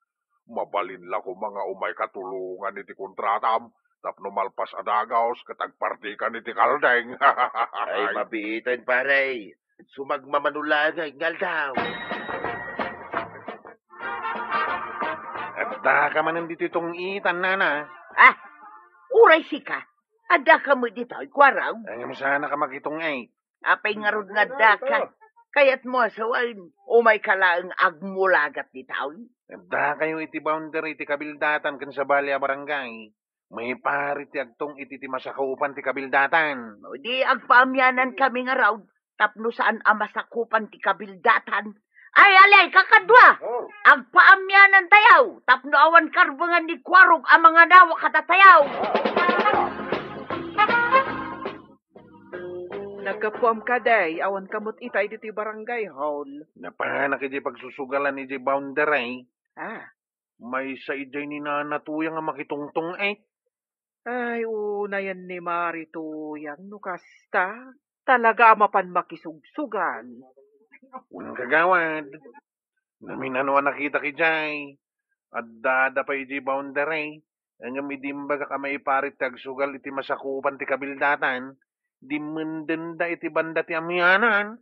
Mabalin la ko mga umay katulungan iti kontratam. Tapno malpas adagaos, katagpartikan iti kaldeng. Ay, mabiitan, paray. Sumagmamanulagay, ngal daw. At da ka man nandito itong itan, nana. Uray sika. Ada ka mo dito'y kwaraw. Ang sana ka makitong ay. Apay nga rod nga daka. Kaya't mo asawain, umay kalaang agmulagat di taon. Da kayo iti boundary iti kabildatan kan sa balya barangay. May pari ti agtong iti ti masakaupan ti kabildatan. O di agpaamyanan kami nga raw, tapno saan ang masakupan ti kabildatan. Ay, alay, kakadwa! Agpaamyanan tayaw, tapno awan karbangan ni Kwarog ang mga dawa katatayaw. Nagkapuam ka day, awan kamot itay dito barangay hall. Napanak iti pagsusugalan iti boundary. Ah, May sa ijay ni nanatuyang nga makitungtong ay. ay una yan ni Marituyang nukasta. Talaga amapan makisugsugan. Unang kagawad. Naminanuan nakita ki jay. At dada pa iti boundary. Ang midimbaga ka may parit tagsugal iti masakupan ti kabildatan. Di mendenda iti banda ti amyanan.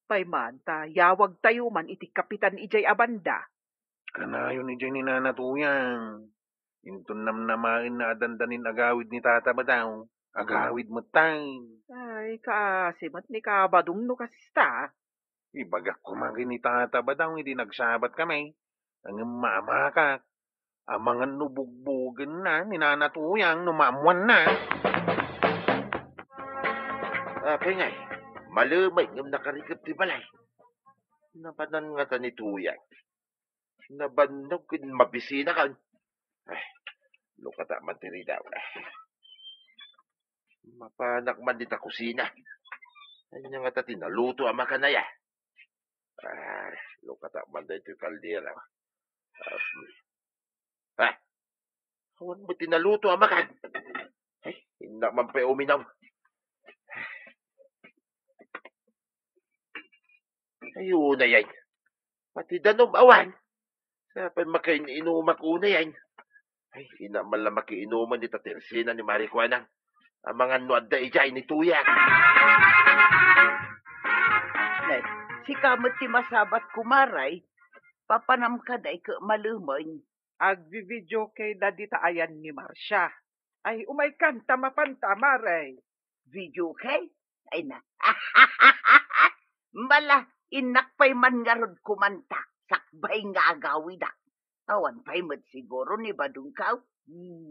Paymanta, yawag tayo man iti kapitan ijay abanda. Kanayon ijay ni nanatuyang. Intun namnamain na adandanin agawid ni Tata Badaw. Agawid mo tayo. Ay, kaasimat ni kabadong no kasista. Ibagak kumangkin ni Tata Badaw, hindi nagsabat kami. Ang mamakak. Amangan nubugbugan na, ninanatuyang, numamuan na. Pengay, malamay ngam nakarikap ti balay. Nabanan nga ta ni Tuyang. Nabanog kin mabisina kan. Ay, lukata man tiri daw. Mapanak man dita kusina. Ano nga ta tinaluto ama kanaya. Ay, lukata man dito yung kaldera. Awan mo tinaluto ama kan. Ay, hindi man pa uminaw. Ayun na yan. Pati danom awan. Sapay makaininumak una yan. Ay, ina man lang makiinuman ni Tatersina ni Marijuana. Ang mga nuadda ijay ni Tuya. Si kamot ti masabat kumaray, papanam ka day ka malumoy. Agvi-video kay dadita ayan ni Marcia. Ay, umay kanta mapanta, Maray. Video kay? Ay na. Mbala, inakpay man nga rod kumanta. Sakbay nga agawida. Awan pa'y mat siguro ni Badungkaw.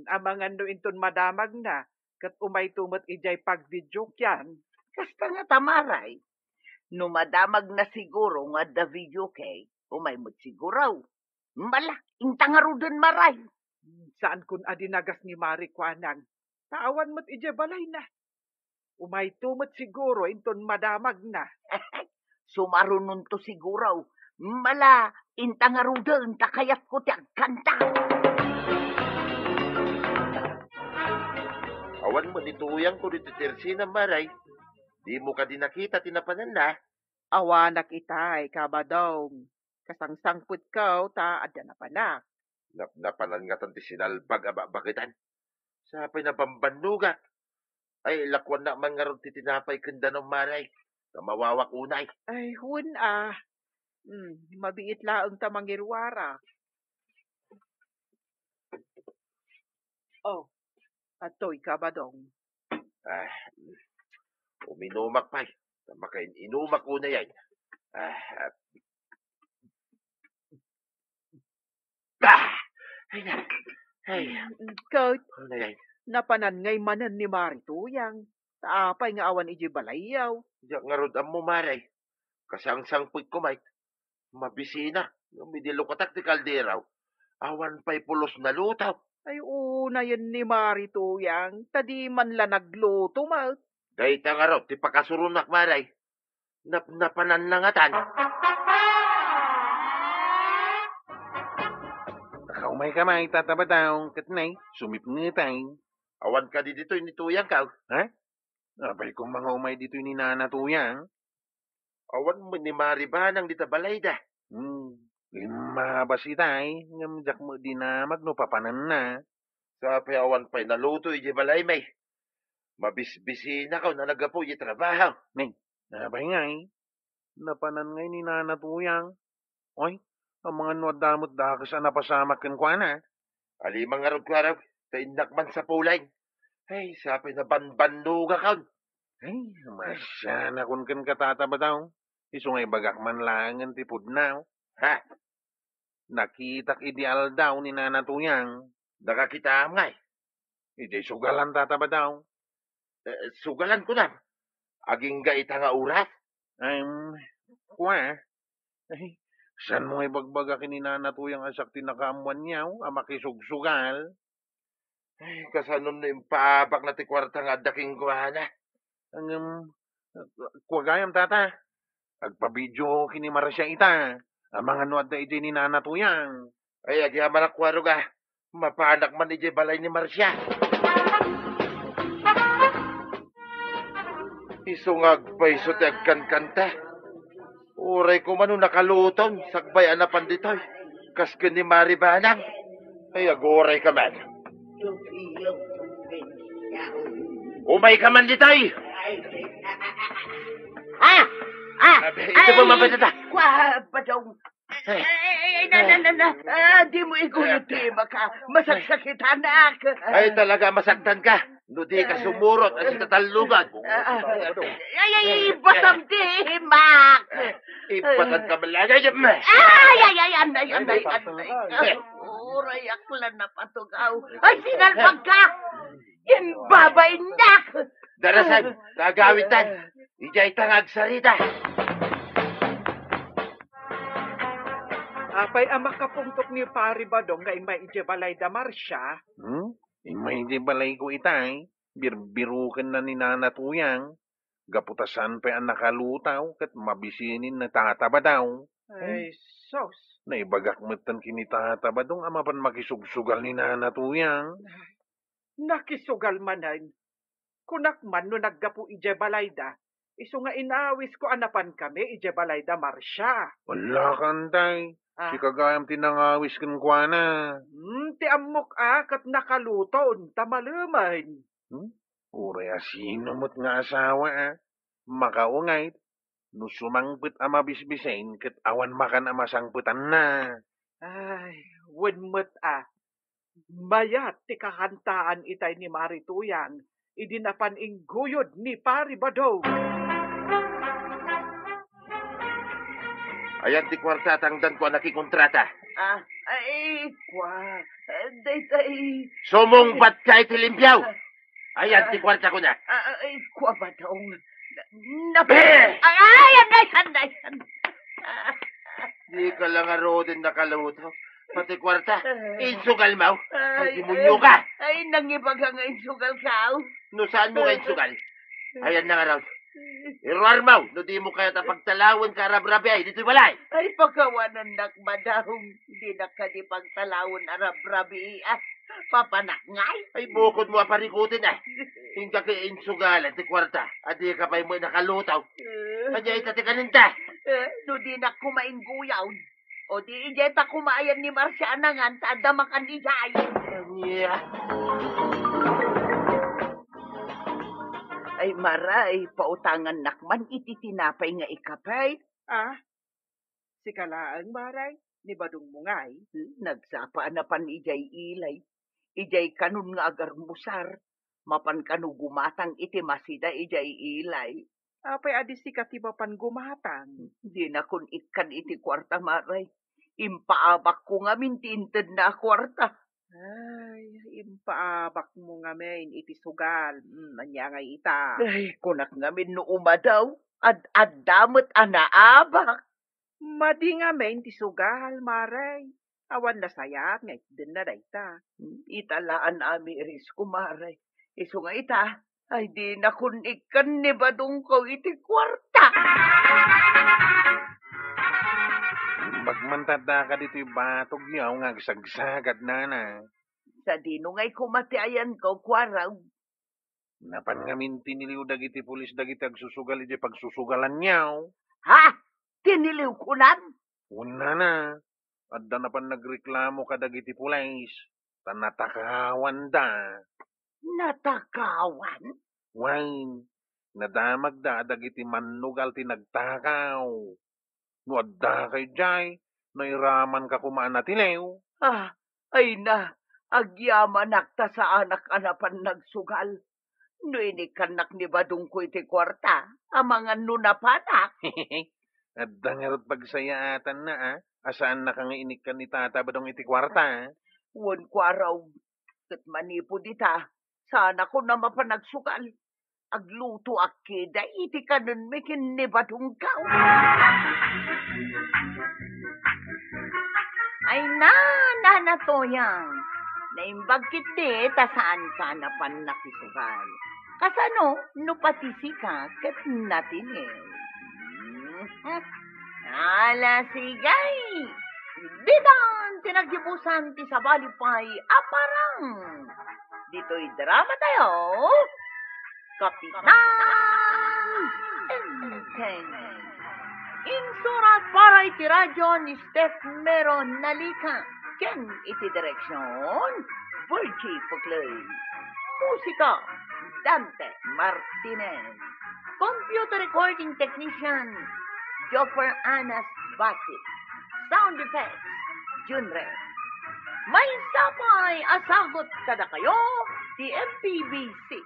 Amangan no inton madamag na. Kat umay tumat ijay pag-video kyan. Kasta nga tamaray. No madamag na siguro nga da video kay, umay mat siguraw. Mbala, intangarudan maray. Saan kun adinagas ni Marikwanang? Taawan mo't ijay balay na. Umay tumat siguro inton madamag na. Sumarunun to siguraw. Mbala, intangarudan takayat ko ti agkanta. Awan mo ni Tuyang ko dito Tersina Maray. Di mo ka din nakita tinapanan na. Awanak itay, kabadong. Kasangsangput ka, taada na panak. Napanan nga tanti sinalbag ababakitan. Sapay na pambandugat. Ay, lakwan na man nga ron titinapay kanda ng Maray. Na mawawak unay. Ay, hun ah. Mabiit laang tamangirwara. Oh, atoy kabadong. Uminumak pa'y. Makain inumak una yan. Ay na. Ay. Kurt, Ano yan? napanan ngay manan ni Marituyang. Taapay nga awan iji balayaw. Diyak nga rod mo, Maray. Kasangsangput ko, Mike. Mabisina. Midilo katak ti kalderaw. Awan pa'y pulos na lutaw. Ay una yan ni Marituyang. Tadi man la nagluto ma. Dahita nga rod, ti pakasurunak, Maray. Napanan na nga tan. Nakaumay ka may Tata Badaw, katnay, sumip ngitay. Awan ka di dito, inituyang ka. Abay kong mga umay dito ni nanatuyang. Awan mo ni Maribanang di tabalay da. Lima ba si tay, ngamjak mo dinamag no papanan na. Sa awan pa'y naluto iji balay may. Mabisbisi na ka na nagapo iji trabaho. Abay ngay, napanan ngay ni nanatuyang. Oy, ang mga nuadamot dakas na napasamak kan kwa na. Alimang nga rod kwaraw, tainak man sa pulay. Ay, sapay na banbanduga ka. Ay, masya na kun kan katata ba daw? Isungay bagak man langan tipod na. Ha? Nakitak ideal daw ni nanatuyang. Nakakita nga eh. Ijay sugalan tata ba daw? Sugalan ko na. Aging gaita nga urat. Kwa? Ay, saan mo ibagbagakin ni nanatuyang asak tinakamuan niyaw, amakisugsugal? Ay, kasanon na yung paabak na ti kwarta nga daking kuhana. Kuwagayam tata. Agpabidyo kinimara siya ita. Ang mga nuad na ijay ni nanatuyang. Ay, agyaman ang kwaro ga. Mapanak man ijay balay ni Marcia. Isungag pa iso ti agkan-kanta. Uray ko man nakaluton. Sagbay anapan ditoy. Kaskin ni Maribanang. Ay, agoray ka man. Umay ka man ditoy. Ito ba mabasata? Kwa, badong. Di mo igulot, maka. Masaksakitan anak. Ay, talaga masaktan ka. No di ka sumurot at tatalugan. Batam di, mak. Ipatan ka malagay. Anday. Uray, aklan na patugaw. Ay, sinalpag ka. Inbabay nak. Darasan, kagawitan. Ijay tangag sarita. Apay ang makapungtok ni Pari Badong nga may ijebalay da Marsya. May di balay ko itay. Birbirukan na ni Nana Tuyang. Gaputasan pa ang nakalutaw kat mabisinin na tataba daw. Ay, sos. Naibagak matan kinitataba dong ama pan makisugsugal ni Nana Tuyang. Nakisugal manan. Kunak man no naggapu ijebalay da. Iso nga inawis ko anapan kami ijebalay da Marsya. Wala kantay. Si kagayam tinangawis kan kwa na. Ti amok kat nakaluton, tamaluman. Uray asino mo't nga asawa Makaungay. No sumangpit ama bisbisain kat awan makan ama sangputan na. Ay, wenmet Mayat ti kakantaan itay ni Marituyang. Idinapan ingguyod ni Pari Badong. Ayan ti kwarta tangdan ko nakikontrata. Day. Sumungbat ka iti limpyaw. Ayan ti kwarta ko na. Kwa badong. Anday. Di ka lang arodin nakalutaw. Pati kwarta, insugal mo. Ay, demonyo ka. Ay, nangibag nga insugal ka. No saan mo ka insugal? Ayan na nga raw. Iruar mo, no di mo kaya tapagtalawin ka arabrabi ay dito'y balay. Ay, pagkawanan nakmadahong, di na ka di pagtalawin arabrabi papanak ngay. Ay, bukod mo aparikutin Hingga ka insugalan ti kwarta, at di ka pa'y mo nakalutaw. Kanya itatiganin ta. No di na kumain guyaw. O di ijeta kumayan ni Marsya anangan sa adamakan ijay. Yeah. Ay maray, pautangan nakman iti tinapay nga ikapay. Si kalaang maray, ni Badong Mungay. Nagsapa na pan ijay ilay. Ijay kanun nga agarmusar. Mapan kanu gumatang iti masida ijay ilay. Apay adi si katibapan gumatang. Di na kun ikan iti kwarta maray. Impaabak ko nga mintinted na kwarta. Ay, impaabak mo nga men iti sugal. Anyangay ita. Ay, kunak nga min no umadaw. Ad-damot anaabak. Madi nga men ti sugal, maray. Awan na sayat nga din na dayta. Italaan ami risko maray. Iso nga ita. Ay, di na kun ikan ni Badong ko iti kwarta. Magmantada ka dito'y batog yaw nga sagsagad na. Sa dino nga'y kumatiayan ko, kwaraw. Napan nga minti niliw dagiti pulis dagiti agsusugal iti pagsusugalan yaw. Ha? Tiniliw ko nan? Una na. Adda na pan nagreklamo ka dagiti pulis. Tanatakawan da. Natakawan? Wain. Nadamag da dagiti manugal ti nagtakaw. No adda kay jay. Nairaman ka kumaan na tilew. Ay na. Agyaman nakta sa anak-anapan nagsugal. No inikanak ni Badong ko iti kwarta. Amangan nunapanak. Adda nga rot pagsayaatan na Asaan na kang inikan ni Tata Badong iti kwarta Wan kwaraw. Kat manipo dita. Sana ko na mapanagsugal. Agluto akida iti kanon mekin ni Badong kaw. Ay na toyang. Naimbag kiti tasaan ka na pan nakisugal. Kasano, no patisi ka kat natinil. Ala sigay. Bidan tinagdibusan ti sabalipay aparang. Dito'y drama tayo. Kapitan Enteng. Insurat para iti radyo ni Steph Meron Nalika. Ken iti direksyon, Virgie Puglay. Musika, Dante Martinez. Computer recording technician, Joper Anas Basit. Sound effects, Junre. May sapay asagot kada kayo, ti MPBC.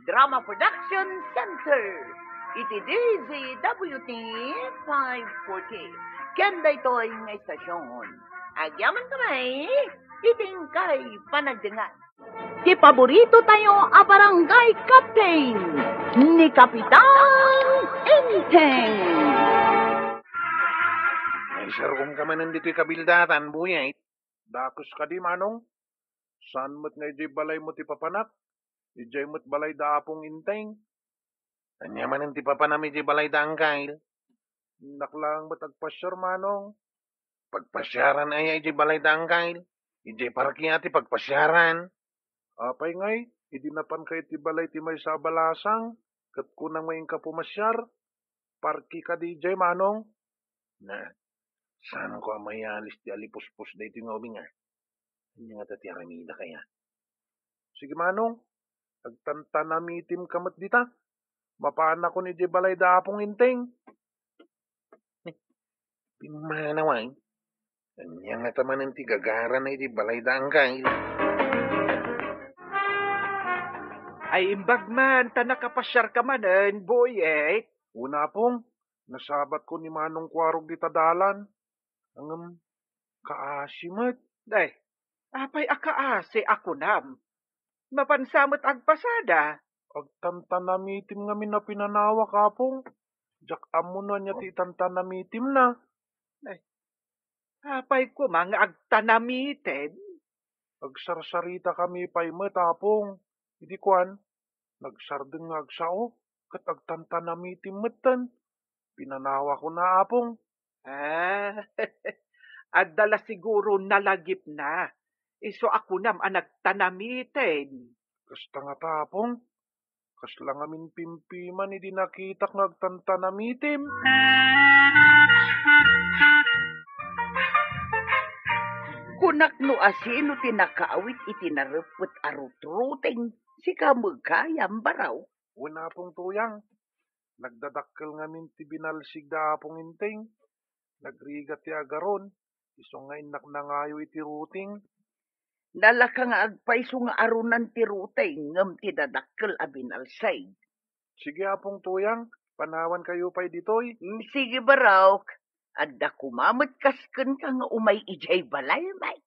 Drama Production Center. Iti DZWT 540. Kenda ito'y nga istasyon. Agyaman kamay, iting kay panagdengan. Ti paborito tayo a barangay captain ni Kapitan Enteng. Ay, sarong ka man nandito'y kabildatan, buyay. Dakos ka di, manong. Saan mo't nga ijay balay mo ti papanak? Ijay mo't balay da apong inteng. Anya man ang ti papanami ijay balay da angkail. Naklang mo't agpasyar, manong. Pagpasyaran ay ijay balay da angkail. Ijay parakyati pagpasyaran. Apay ngay, idinapan kay ti balay ti may sabalasang. Kat kunang may ka pumasyar. Parki ka di ijay, manong. Na, saan ko amayalis ti alipuspos da ito nga ubing Hindi nga tati aramida kaya. Sige, manong. Agtantanamitim kamat dita. Mapana ko ni di balay da apong inteng. Pimanaway. Kanya nga taman ti gagara na di balay da angkay. Ay imbag man, tanakapasyar ka manen, boy eh. Una pong, nasabat ko ni Manong Kwarog di tadalan. Ang kaasimat. Day, apay akaase ako nam. Mapansamot agpasada. Agtantanamitim nga min na pinanawa kapong. Jak amo na niya ti tantanamitim na. Apay ko mga agtanamitin. Agsarsarita kami pa'y matapong. Hindi kwan, nagsardeng nga agsao, kat agtantanamitim matan. Pinanawa ko na apong. Adala siguro nalagip na. Iso ako nam ang nagtanamitin. Kasta nga tapong. Kas lang amin pimpiman, hindi nakitak nagtantanamitim. Kunak no asino tinakaawit itinarupot arut-ruting si kamagkayam baraw. Una pong tuyang. Nagdadakkel ngamin ti binalsig da apong inteng. Nagrigat ti agaron. Iso nga inak na ngayo iti ruting. Nalaka nga agpaiso nga arunan ti ruting ngam ti dadakkel abinalsay. Sige apong tuyang. Panawan kayo pa'y ditoy. Sige baraw. Adda kumamot kasken ka nga umay ijay balay may.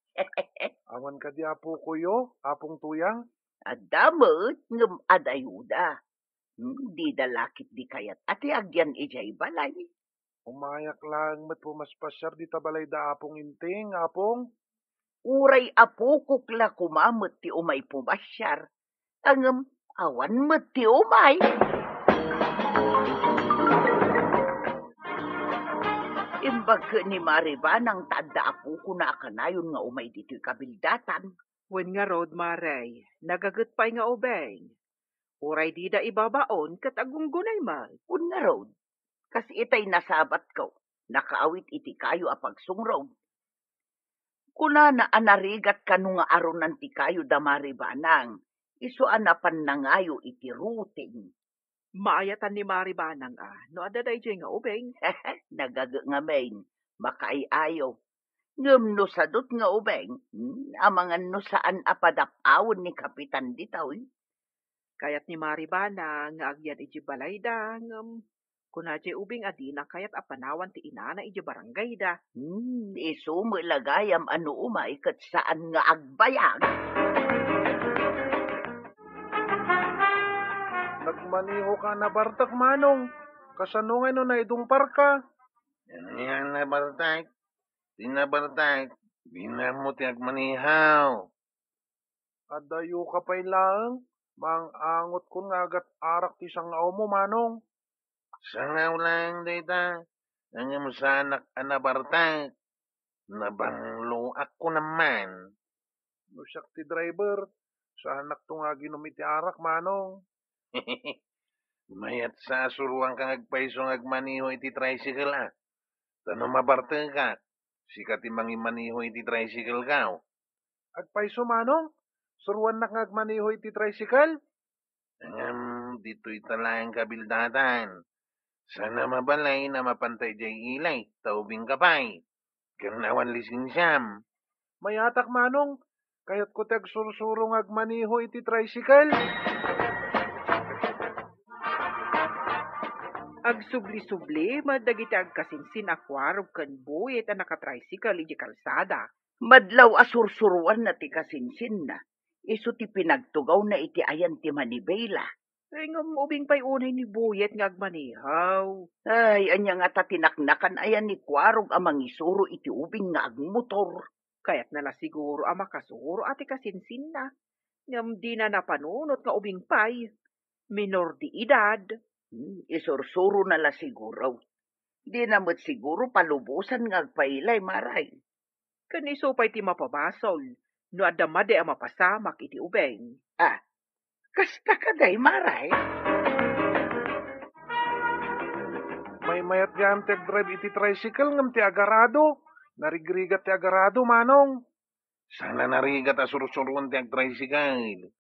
Awan ka di apo kuyo, apong tuyang. Adda mo't ngam adayuda. Di dalakit di kayat ati agyan ijay balay. Umayak lang mat pumaspasyar di tabalay da apong inting, apong. Uray apo kukla kumamot ti umay pumasyar. Angam awan mo't ti umay. Imbag ni Mariba nang tanda ako kuna kanayon nga umay dito'y kabildatan. Wen nga road maray, nagagutpay nga ubeng. Uray di da ibabaon kat agunggunay man. Un nga road, kasi itay nasabat ko, nakaawit iti kayo apagsung road. Kuna na anarigat ka nung nga arunan ti kayo da Mariba nang, iso anapan na ngayo iti routing. Maayatan ni Maribanang no adaday jay nga ubeng. Nagaga nga main, makaiayo. Ngam no sadot nga ubeng, amangan no saan apadapawon ni Kapitan ditaw. Kayat ni Maribanang nga agyan iji balay da, kuna jay ubeng adina kayat apanawan ti inana iji barangay da. Iso mo lagayam ano umay kat saan nga agbayag. Nagmaniho ka na bartak, manong. Kasanungay no na idungpar ka. Yan na bartak. Di na bartak. Di na mo tinagmanihaw. Adayo ka pa'y lang. Mang-angot ko nga agat arak ti sangaw mo, manong. Sangaw lang dita. Ang sanak na bartak. Nabanglo ako naman. Nusak ti driver. Sanak to nga ginumit ti arak, manong. Mayat sa suruang kang agpaiso ng agmaniho iti tricycle Tano mabarte ka. Sikat imang imaniho iti tricycle ka. Agpaiso, manong. Suruan na nga agmaniho iti tricycle. dito'y talayang kabildatan. Sana mabalay na mapantay jay ilay, taubing kapay. Kernawan lisinsyam. Mayatak manong, kayat ko tag sursurong agmaniho iti tricycle. Agsubli-subli, madagiti agkasinsin akwarog kan buyet a nakatricycle iti kalsada. Madlaw asursuruan na ti kasinsin na. Iso ti pinagtugaw na iti ayan ti Manibela. Ay nga ubing pa'y unay ni buyet nga agmanihaw. Ay, anya nga tatinaknakan ayan ni Kwarog amang isuro iti ubing nga agmotor. Kaya't nala siguro ama kasuro ati kasinsin na. Ngam di na napanunot nga ubing pa'y. Minor di edad. Isursuro na la siguro. Di namot siguro palubusan nga agpailay maray. Kaniso pa'y ti mapabasol. No adamade ang mapasamak iti ubeng. Kasta kaday maray. May mayat gam tag drive iti tricycle ngam ti agarado. Narigrigat ti agarado manong. Sana narigat asursuruan ti tricycle.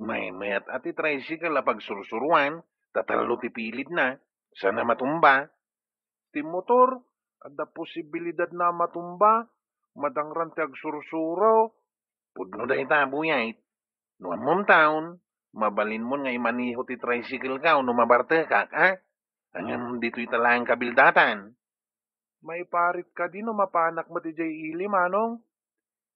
May mayat ati tricycle apag sursuruan, tatalo ti pilit na. Sana matumba. Ti motor, ada posibilidad na matumba. Madangran ti agsursuro. Pudno da itabuyait. No amom taon, mabalin mo nga imaniho ti tricycle ka no mabarte ka, ha? Hanggang dito italang kabildatan. May parit ka di no mapanak mo ti jay ili manong.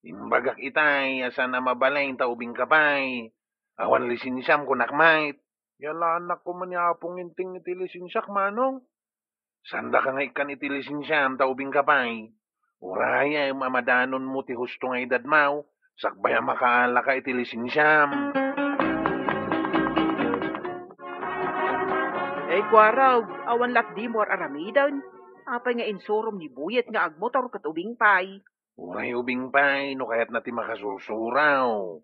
Imbagak itay, asa na mabalay taubing kapay. Awan lisinsyam kunakmait. Yala anak ko man yapong inting iti lisinsak manong. Sanda ka nga ikan iti lisinsyam taubing kapay. Uraya mamadanon mo ti husto nga edad mau. Sakbaya makaala ka iti lisinsyam. Kwaraw, awan lat di mo aramidan. Apay nga insurom ni buyet nga agmotor kat ubing pay. Uray ubing pay, no kaya't na ti makasursuraw.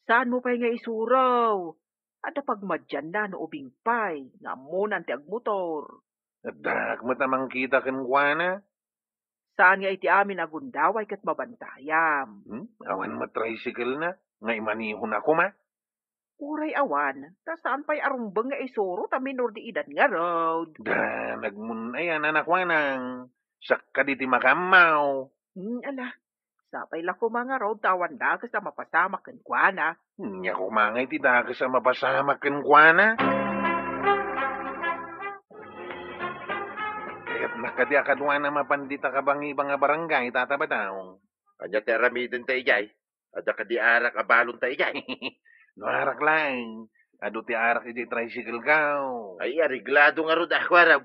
Saan mo pa'y nga isuraw? At pagmadyan na no ubing pay, nga munan ti agmotor. At dakmat namang kita kenkwana. Saan nga iti amin agundaway kat mabantayam? Awan matricycle na, nga imanihon ako ma. Uray awan, ta saan pa'y arumbang nga isuro ta minor di edad nga road. Da, nagmunayan anakwanang, sakka di ti makamaw. Ala, sapay lako mga road tawan dagas na mapasamak kan kuana. Nya kumangay ti dagas sa mapasamak kenkwana. Kaya't nakadi akadwa na mapandita ka bang ibang barangay tatabataong. Kanya ti aramidin tayo jay. Ada ka di arak abalon tayo jay. No arak lang. Ado ti arak iti tricycle kao. Ay, ariglado nga ro da kwaraw.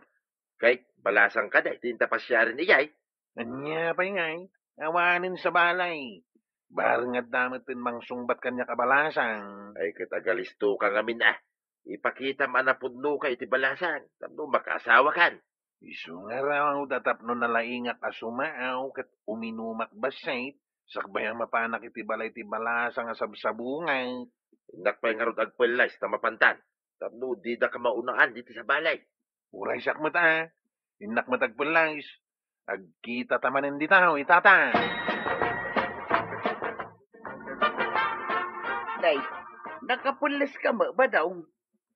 Kay, balasang ka da, tinta pasyarin ni jay. Anya pa ngay. Awanin sa balay. Barang at damitin mang sungbat kanya kabalasang. Ay, katagalisto ka ngamin Ipakita manapudno ka iti balasan. Tapno makasawa kan. Isu nga raw tatapno na laingak asumaaw kat uminumak basay. Sakbayang mapanak iti balay ti balasang asabsabungay. Inak pa nga ro agpelas na mapantan. Tapno di da ka maunaan dito sa balay. Uray sakmat Inak matagpulais. Agkita tamanin di tao itata. Day, nakapulis ka ba daw?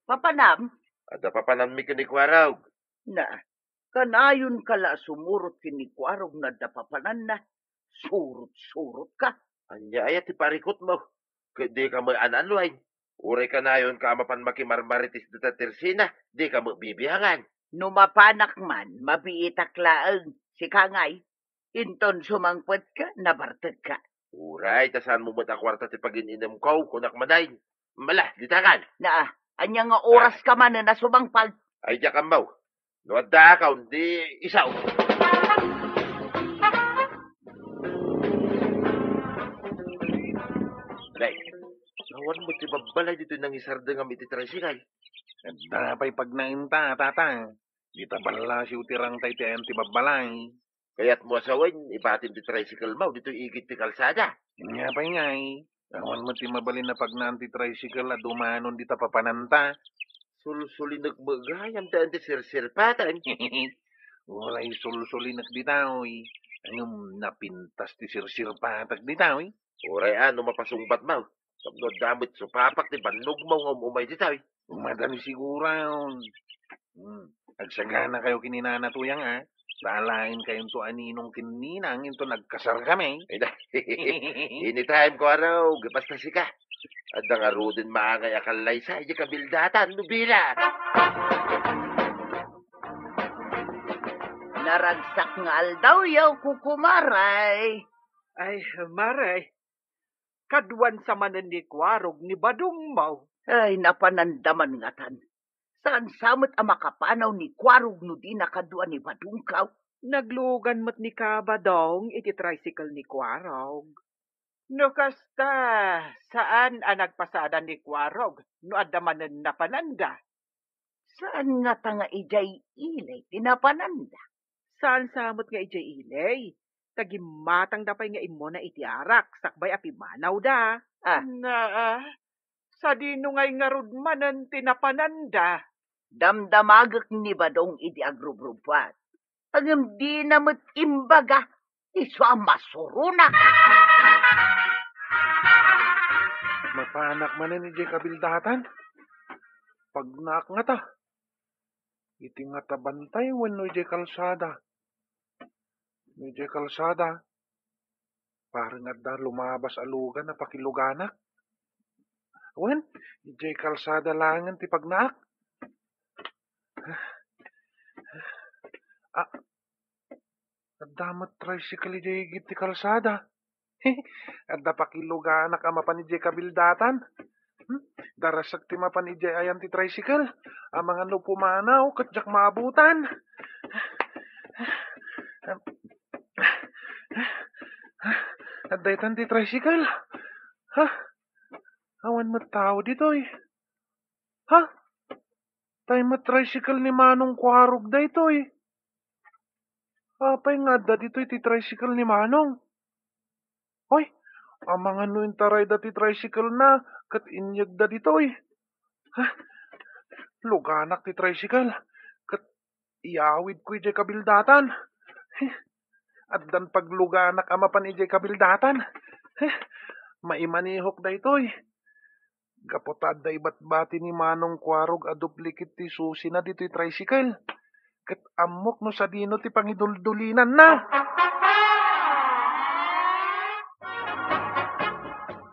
Papanam? Ada papanami ka ni Kwaraw. Na, kanayon kala sumurot kinikwarog na dapapanan na. Surot-surot ka. Anya ay ti parikot mo. Di ka mo ananloy. Uray ka na yun ka mapan makimarmaritis dita tersina. Di ka mo bibihangan. Numapanak man, mabiitak laang. Si Kangay, inton sumangpot ka, nabartag ka. Uray, tasan mo mata kwarta ti pag-inim ko, kunak manay. Malah, ditakan. Na, anya nga oras ka man na sumangpag. Ay, diyakambaw. No, adda ka, di isaw. Day, nawan mo ti babalay dito nang isarda nga iti tricycle. At dapay pag nainta tata. Dita bala si utirang tay ti ayam ti babalay. Kaya't mo asawain, ibatin ti tricycle mo, dito igit ti kalsada. Nga pa ngay. Awan mo ti mabalin na pag nanti tricycle at dumanon dita papananta. Sul-suli nagmagayam daan ti sirsirpatan. Walay sul-sulinak ditaoy. Anong napintas ti sirsirpatak ditaoy. Uray, ano mapasungbat mo. Sabno damit supapak ti bannog mo nga umumay ditaw. Umadali siguro yun. Agsagana kayo kininana tuyang, ha? Laalain kayong to aninong kininang into nagkasar kami. Anytime ko araw, basta sika. At ang arudin maangay akalay sa iya kabildatan, nubila. Naragsak nga aldaw yaw kukumaray. Ay, Maray. Kaduan sa manan ni Kwarog ni Badong Mau. Ay, napanandaman nga tan. Saan samot ang makapanaw ni Kwarog no di nakaduan ni Badungkaw? Naglugan mo't ni Kabadong iti tricycle ni Kwarog. No kasta, saan ang nagpasada ni Kwarog no adamanan na pananda? Saan nga tanga ijay ilay tinapananda? Saan samot nga ijay ilay? Tagimatang dapay nga imo na itiarak, sakbay api manaw da. Ah. Sa dinungay nga rudmanan tinapananda. Damdamagak ni Badong iti agrubrupat. Agam di namot imbaga, iswa masuruna. Mapanak man ni Jay kabildatan. Pag naak nga ta. Iti nga ta bantay when no Jay kalsada. No Jay kalsada. Parang nga da lumabas alugan na pakiluganak. Wen, Jay kalsada langan ti pagnaak. Damat tricycle Jay giti kalsada. Adda pakiluganak ama pa ni Jay kabildatan. Darasak ti mapan ijay ayan ti tricycle. Ang mga no pumanaw, katjak maabutan. At daytan ti tricycle. Ha? Awan matao dito eh. Ha? Tayo tricycle ni Manong Kwarog dito eh. Apay nga da dito ti tricycle ni Manong. Hoy, ang mga no intaray da ti tricycle na, kat inyag da dito eh. Ha? Luganak ti tricycle. Kat iawid ko ijay kabildatan. At dan pagluganak amapan ijay kabildatan. Maimanihok da ito eh. Gapotad da iba't bati ni Manong Kwarog a duplikit ti susi na dito tricycle. Kat amok no sa dino ti pangiduldulinan na.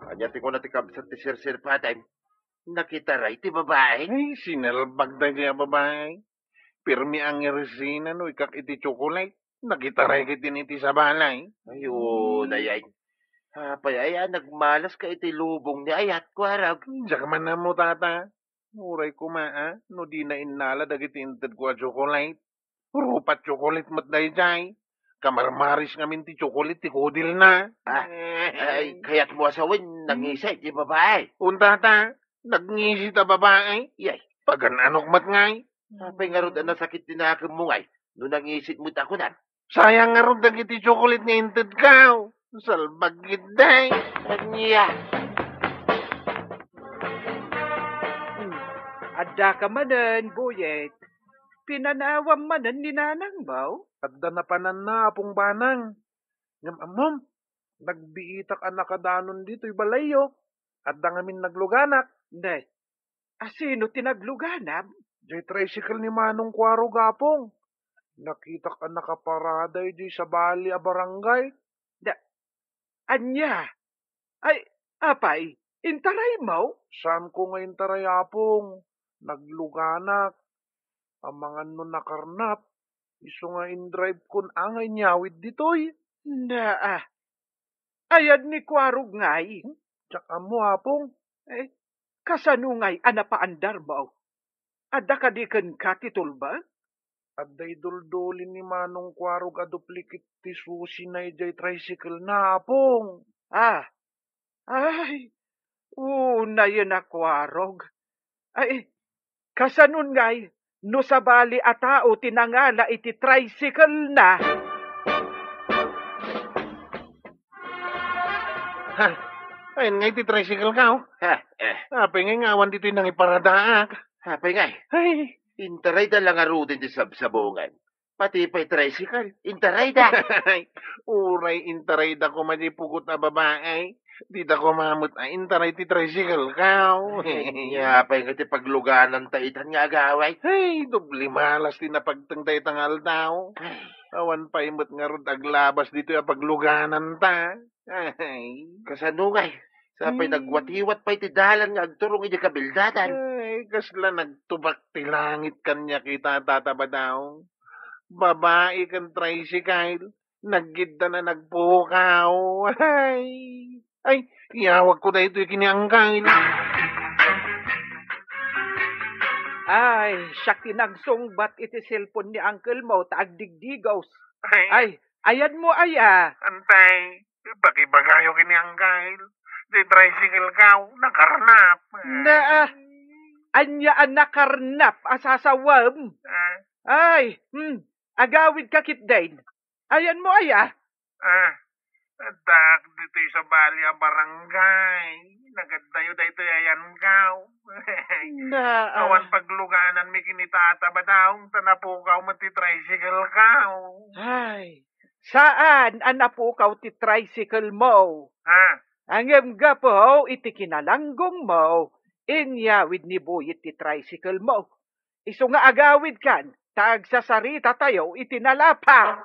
Anya ti ko na ti kabsat ti sir patay. Nakita ray ti babae. Ay, sinalbag da niya babae. Pirmi ang resina no, ikak iti chocolate. Nakita ray kiti niti sa balay. Ayun, ayay. Apay, ayan, nagmalas ka iti lubong ni Ayat Kwarog. Diyak man na mo, tata. Uray ko maa, no di na inala dagiti intad ko a chocolate. Rupat chocolate mat day jay. Kamarmaris ngamin ti chocolate ti kudil na. Ay, kaya't mo asawin, nangisay ti babae. Tata, nagngisi ta babae. Yay, Pagananok mat ngay. apay nga ron na sakit tinakam mo ngay. No nangisit mo takunan. Sayang nga ron dagiti chocolate ni intad ka. Salbag giday. Anya. Adda ka manan, Buyet. Pinanawam manan ni Nanang Mau. Adda na panan na apong banang. Ngam amom, nagbiitak ang nakadanon dito'y balayo. Adda ngamin nagluganak. Nay, asino tinagluganab? Jay tricycle ni Manong Kwarog apong. Nakita ka nakaparaday di sa bali a barangay. Anya? Ay, apay, intaray mo? Saan ko ngayon tarayapong? Nagluganak. Ang mga nun nakarnap. Iso nga in-drive kun angay nyawid ditoy. Ayad ni Kwarog ngay. Tsaka mo apong. Kasanungay anapaandar mo? Adda ka di kan katitol ba? Adday duldulin ni Manong Kwarog a duplikit ti susi na ijay tricycle na apong. Ay, una yun na Kwarog. Ay, kasanun ngay, no sa bali a tao tinangala iti tricycle na. Ha? Ayun nga iti tricycle ka, oh. Apay nga ngawan dito'y nang iparadaak. Apay ngay. Ay, Intaray da lang arudin di sabsabungan. Pati pa'y tricycle. Intaray da. Uray intaray da ko madipugot na babae. Di da ko mamut a intaray ti tricycle kao. Yapay nga ti pagluganan ta itan nga agaway. Hey, dubli malas din na pagtangtay tangal daw. Awan pa imot nga rod aglabas dito yung pagluganan ta. Ay. Kasanungay. Sapay nagwatiwat pa'y ti dalan nga agturong iti kabildatan. Ay, kasla nagtubak ti langit kanya kita tataba daw. Babae kan tricycle. Naggida na nagpukaw. Ay, iyawag ko na ito yung kiniangkay. Ay, siya kinagsungbat iti cellphone ni Uncle mo, taagdigdigos. Ay, ayan mo aya. Antay, bagay-bagayo kiniangkay. Di tricycle ka, nakarnap. Anya ang nakarnap, asasawam. Ay, agawid ka kitdain. Ayan mo aya. Adak dito sa Balya Barangay. Nagadayo dito ayan kaw. Awan pagluganan mi kinitata ba daw? Tanapukaw mati tricycle kaw. Ay, saan ang napukaw ti tricycle mo? Ang gapo, iti kinalanggong mo, inyawid ni buyit ti tricycle mo. Iso nga agawid kan, tagsasarita tayo itinalapa.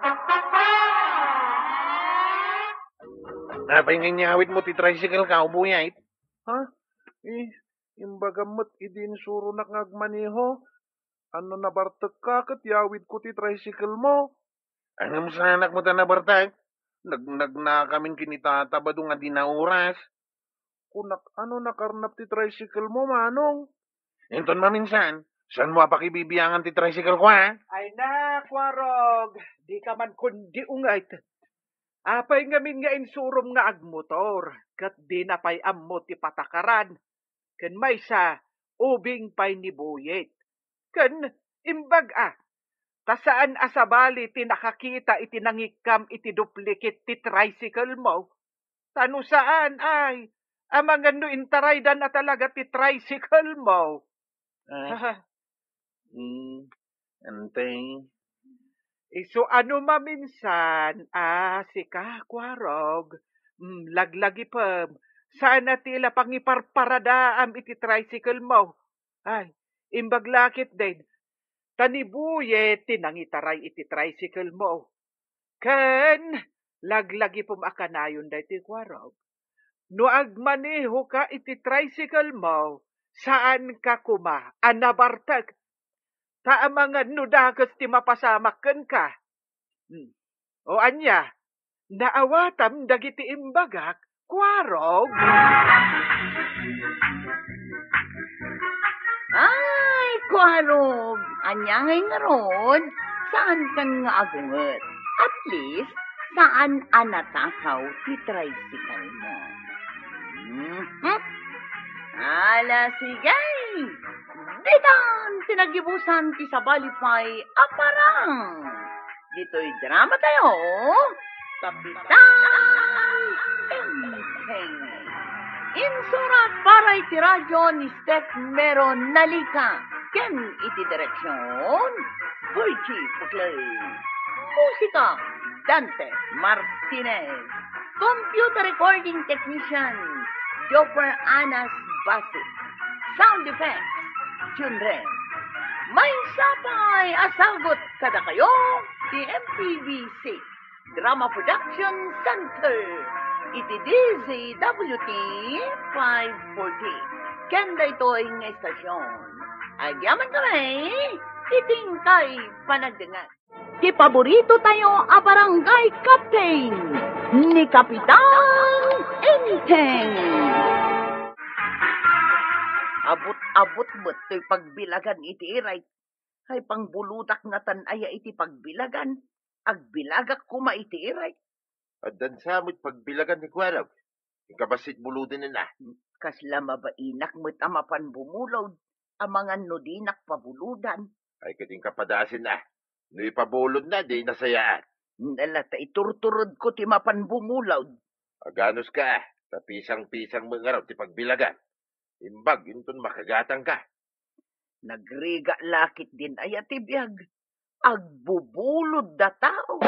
Napay nganyawid mo ti tricycle ka, buyait. Imbagamot idin suro nakagmaniho. Ano nabartag ka, kat yawid ko ti tricycle mo. Ano mo sa anak mo ta nabartag? Na kaming kinitatabado nga dinauras. Kunak, ano nakarnap ti tricycle mo, manong? Enton maminsan, saan mo pakibibiyangan ti tricycle ko, ha? Ay na, Kwarog, di ka man kundi ungayt. Apay ngamin nga insurom nga agmotor, kat di na pay ammo ti patakaran. Ken may sa, ubing pay ni buyet. Ken, imbag tasaan asabali ti nakakita iti nangikam iti duplicate ti tricycle mo? Tano saan ay? Amangan no intaraydan na talaga ti tricycle mo. Antay. Iso ano maminsan, sika, Kwarog, laglagi pa, sana tila pangiparparadaam iti tricycle mo. Ay, imbaglakit din, tanibuye tinangitaray iti tricycle mo. Ken, laglagi pumakanayon da iti Kwarog. No agmaneho ka iti tricycle mo, saan ka kuma, anabartag, taamangan no dagas ti mapasamakken ka. O anya, naawatam dagiti imbagak, Kwarog. Ay, Kwarog, anya ngay nga ron, saan kan nga agunget? At least, saan anatakaw ti tricycle mo? Ala, sigay! Ditan, tinagibusan ti sabalipay aparang. Dito'y drama tayo, Kapitan Enteng. Insurat para iti radyo ni Steph Meron Nalika. Ken iti direksyon, Virgie Puklay. Musika, Dante Martinez. Computer recording technician, Jopper Anas Basit. Sound effects, Junren. May sapay asagot kada kayo, di MPBC Drama Production Center. Iti DZWT 540. Kenda ito'y nga estasyon. Agyaman kami, iting kay panagdangan. Ti paborito tayo a barangay captain ni Kapitan Enteng. Abot mo't to'y pagbilagan iti iray. Ay pangbuludak nga tanaya iti pagbilagan. Agbilagak kuma iti iray. At dan samot pagbilagan ni Kwarog. Ikabasit buludin na. Kasla mabainak mo't amapan bumulaw. Amangan no dinak pabuludan. Ay kating kapadasin na. No ipabulod na, di nasayaan. Nalata iturturod ko ti mapan bumulaw. Aganos ka, sa pisang-pisang mga raw ti pagbilagan. Imbag, yun ton makagatang ka. Nagriga lakit din ay atibiyag. agbubulod da tao.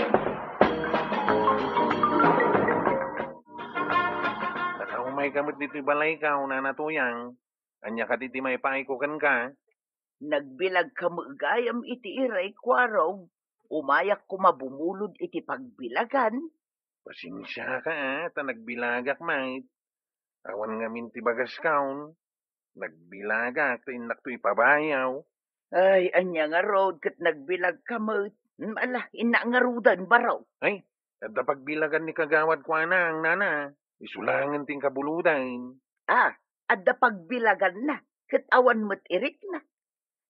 Nakaumay kamot dito balay ka, una na tuyang. Anya ka diti may paikukan ka. Nagbilag ka gayam iti iray kwarog, umayak ko mabumulod iti pagbilagan. Pasensya ka ta nagbilagak mait. Awan nga minti bagas kaon. Nagbilagak, ta inak to ipabayaw. Ay, anya nga road kat nagbilag ka mo. Ala, ina nga rudan baraw. Ay, at pagbilagan ni kagawad ko ang nana. Isulangan ting kabuludan. Adda pagbilagan na, kat awan mo't irik na.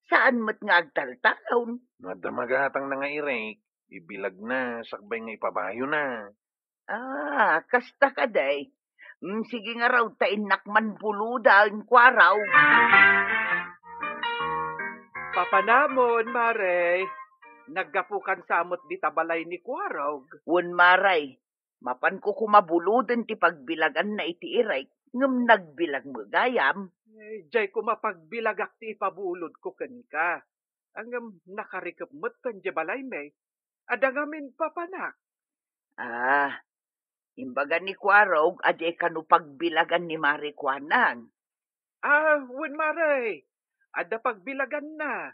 Saan mo't nga agtaltaon? Nadamagatang na nga irek, ibilag na, sakbay nga ipabayo na. Kasta ka day. Sige nga raw, tainak man buludan, kwaraw. Papanamon, Maray. Naggapukan samot di tabalay ni Kwarog. Wun maray, mapan ko kumabuludan ti pagbilagan na iti iray, ngam nagbilag mo gayam. Jay ko mapagbilagak ti ipabulod ko ken ka. Ang nakarikap mo't kan balay may. Adangamin papanak. Imbaga ni Kwarog, adye kanu pagbilagan ni Marikwanan. Wun Maray. Ada pagbilagan na.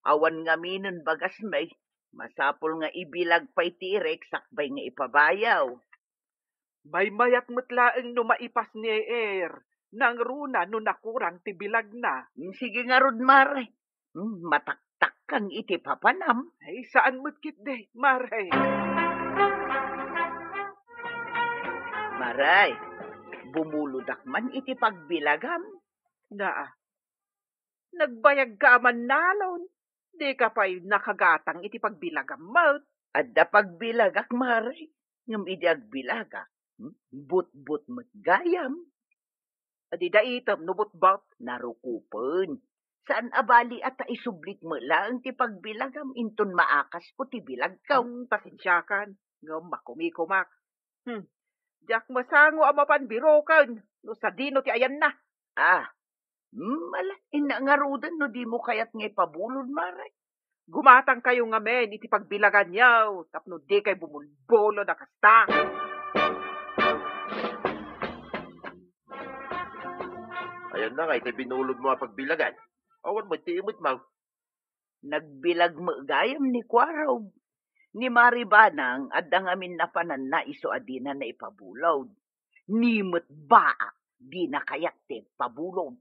Awan nga minon bagas may, masapol nga ibilag pa itirek, sakbay nga ipabayaw. May mayat mutlaeng no maipas ni Air. Nang runa no nakurang ti bilag na. Sige nga rod, Mare. Mataktak kang iti papanam. Ay, saan mo't kitde, Maray? Maray, bumuludak man iti pagbilagam. Nagbayag ka man nalon. Di ka pa'y nakagatang iti pagbilagam mo. Adda pagbilagak, Maray. Ngam iti agbilagak. But-but mo't gayam. Adi da itam no but-but. Narukupon. Saan abali at isublit mo lang ti pagbilagam inton maakas ko ti bilag ka. Pasensyakan. Ngam makumikumak. Diyak masango ang mapanbirokan. No sa dino ti ayan na. Ina nga rudan no di mo kayat ngay pabulod, Maray. Gumatang kayo nga men, iti pagbilagan yaw. Tapno di kay bumulbolo na kasta. Ayan na nga, iti binulod mo ang pagbilagan. Awan mo, tiimot mo. Nagbilag mo gayam ni Kwarog. Ni Maribanang, adang amin na panan na iso adina na ipabulod. Nimot ba, di na kayat ti pabulod.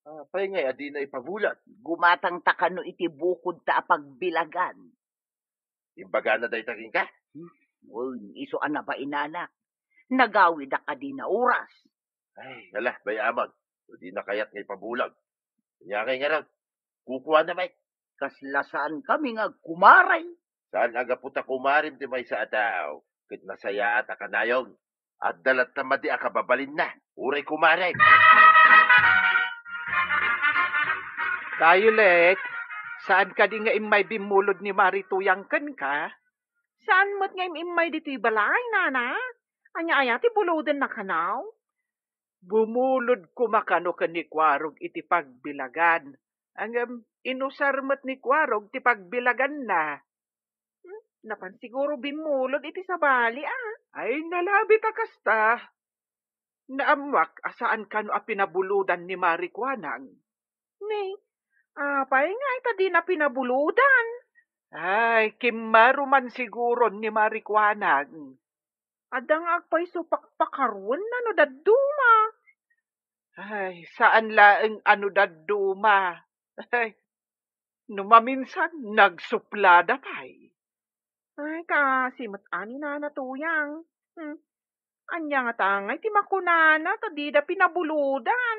Pay nga, adi na ipabulat. Gumatang takano iti bukod ta pagbilagan. Imbaga na dahi taging ka. Iso ana ba inana? Nagawid ka di na oras. Ay, hala, bayamag. Di na kayat nga ipabulag. Kanya kay nga raw. Kukuha na may. Kaslasaan kami nga kumaray. Saan aga puta kumarim ti may sa ataw. Kit nasaya at akanayong. At dalat na madi akababalin na. Uray kumarim. Tayo let, saan ka di nga imay bimulod ni Marituyang kan ka? Saan mo't nga imay dito'y balay, nana? Anya ti buludan na kanaw? Bumulod kumakano ka ni Kwarog iti pagbilagan. Ang inusar mo't ni Kwarog ti pagbilagan na. Napan siguro bimulod iti sa bali, Ay, nalabi ta kasta. Naamwak asaan kano a pinabuludan ni Marikwanang. Pay nga ita di na pinabuludan. Ay, kimaruman siguro ni Marikwanang. Adang agpay supakpakaron na no daduma. Ay, saan laeng ano daduma? Ay, numaminsan nagsuplada pay. Ay, kasimot ani na natuyang. Anya nga tangay, ti makunana, tadi da pinabuludan.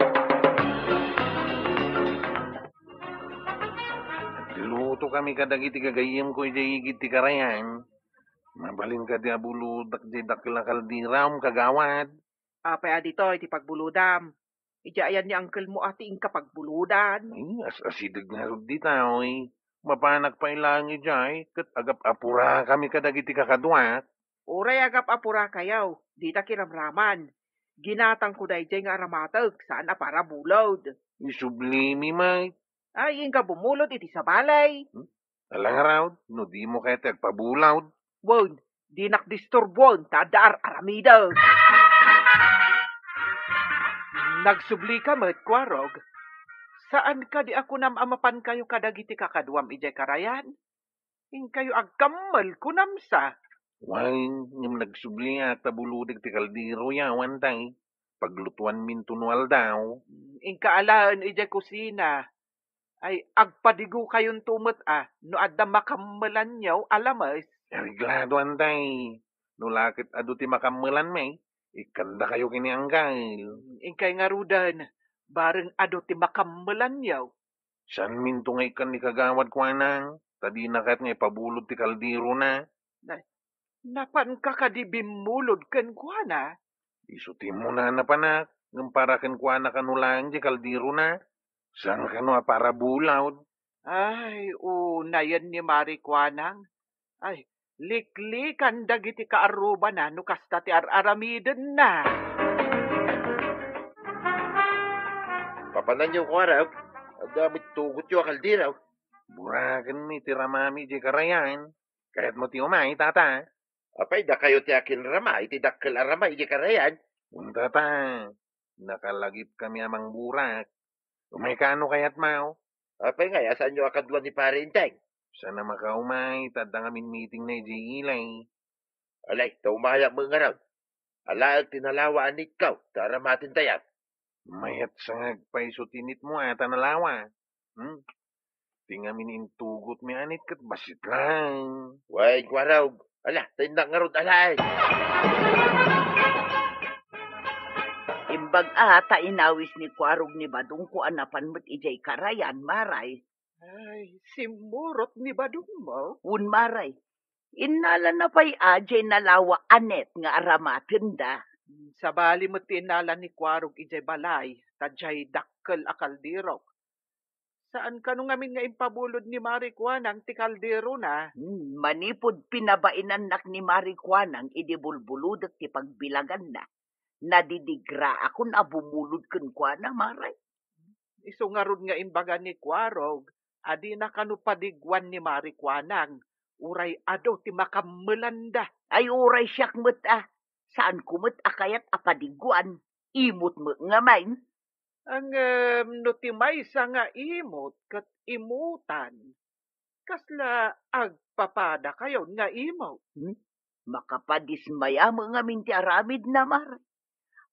Luto kami kadag iti gagayim ko iti igit ti karayan. Mabalin ka di abuludak di dakilakal di ram kagawad. Apay adito iti pagbuludam. Iti ayan ni uncle mo ati ingka pagbuludan. Ay, asidag nga rod di tao eh. Mapanak pa ilang ijay, kat agap apura kami kadag iti kakadwat. Uray agap apura kayaw, di ta kiramraman. Ginatang ko da ijay nga aramatag, saan para bulod. Isublimi may. Ay, ingka bumulod iti sa balay. Alang raw, no di mo kaya tagpabulaw. Won, di nakdisturbon, tadar aramidaw. Nagsubli ka met, Kwarog. Saan ka di ako amapan kayo kadagiti kakaduam ijay karayan? In kayo agkamal kunamsa. Wang, yung nagsubli nga tabuludig ti kaldiro yawan tay. Paglutuan min tunwal daw. In kaalaan ijay kusina. Ay agpadigo kayon tumot no adda makamalan nyaw alamas. Ariglado antay. No lakit ado ti makamalan may. Ikanda kayo kini anggal. In kay nga rudan, bareng ado ti makamalan nyaw. San min tungay kan ni kagawad ko anang. Tadi nakat nga ipabulod ti kaldiro na. Napan ka kadibimulod ken kuana? Isuti mo na napanak. Ng para ken kuana kanulang di kaldiro na. San kano para bulawd. Ay, unayan ni Mari Kuanang. Ay, liklikan dagiti kaaruba na no kasta ti aramiden na. Papanan niyo ko araw. Ang damit tugot yung kaldiraw. Burakan ni tiramami di karayan. Kahit mo ti umay, tata. Apay, da kayo ti akin ramay, ti dakkel aramay, di karayan. Punta ta. Nakalagip kami amang burak. Umay kano kayat mau. Apay nga, asan nyo akadwan ni pare Inteng? Sana makaumay, tadang amin meeting na ilay. Alay, taumaya mo nga raw. Alaag tinalawaan ikaw, taramatin tayap. Mayat sangag paisutinit mo ata nalawa. Tingamin intugot mi anit kat basit lang. Way, kwaraw. Ala, tindak nga rod alay. Imbag ta inawis ni Kwarog ni Badong ko anapan mo't ijay karayan, Maray. Ay, simurot ni Badong mo. Un Maray, inala na pa'y ajay nalawa anet nga aramatin da. Sa bali mo tinala ni Kwarog ijay balay, tadjay dakkel akaldirok. Saan ka nung amin nga impabulod ni Mari Kuanang ti kaldero na? Manipod pinabainan nak ni Mari Kuanang idibulbuludot ti pagbilagan na. Nadidigra ako na bumulod kun Kuana, Maray. Isungarod nga imbaga ni Kwarog, adi na kanupadigwan ni Mari Kuanang, uray ado ti makamelanda. Ay uray siyak mo't Saan kumot akayat apadiguan? Imot mo nga main. Ang no ti maysa nga imot kat imutan. Kasla agpapada kayo nga imo. Makapadismaya mo nga minti aramid na mar.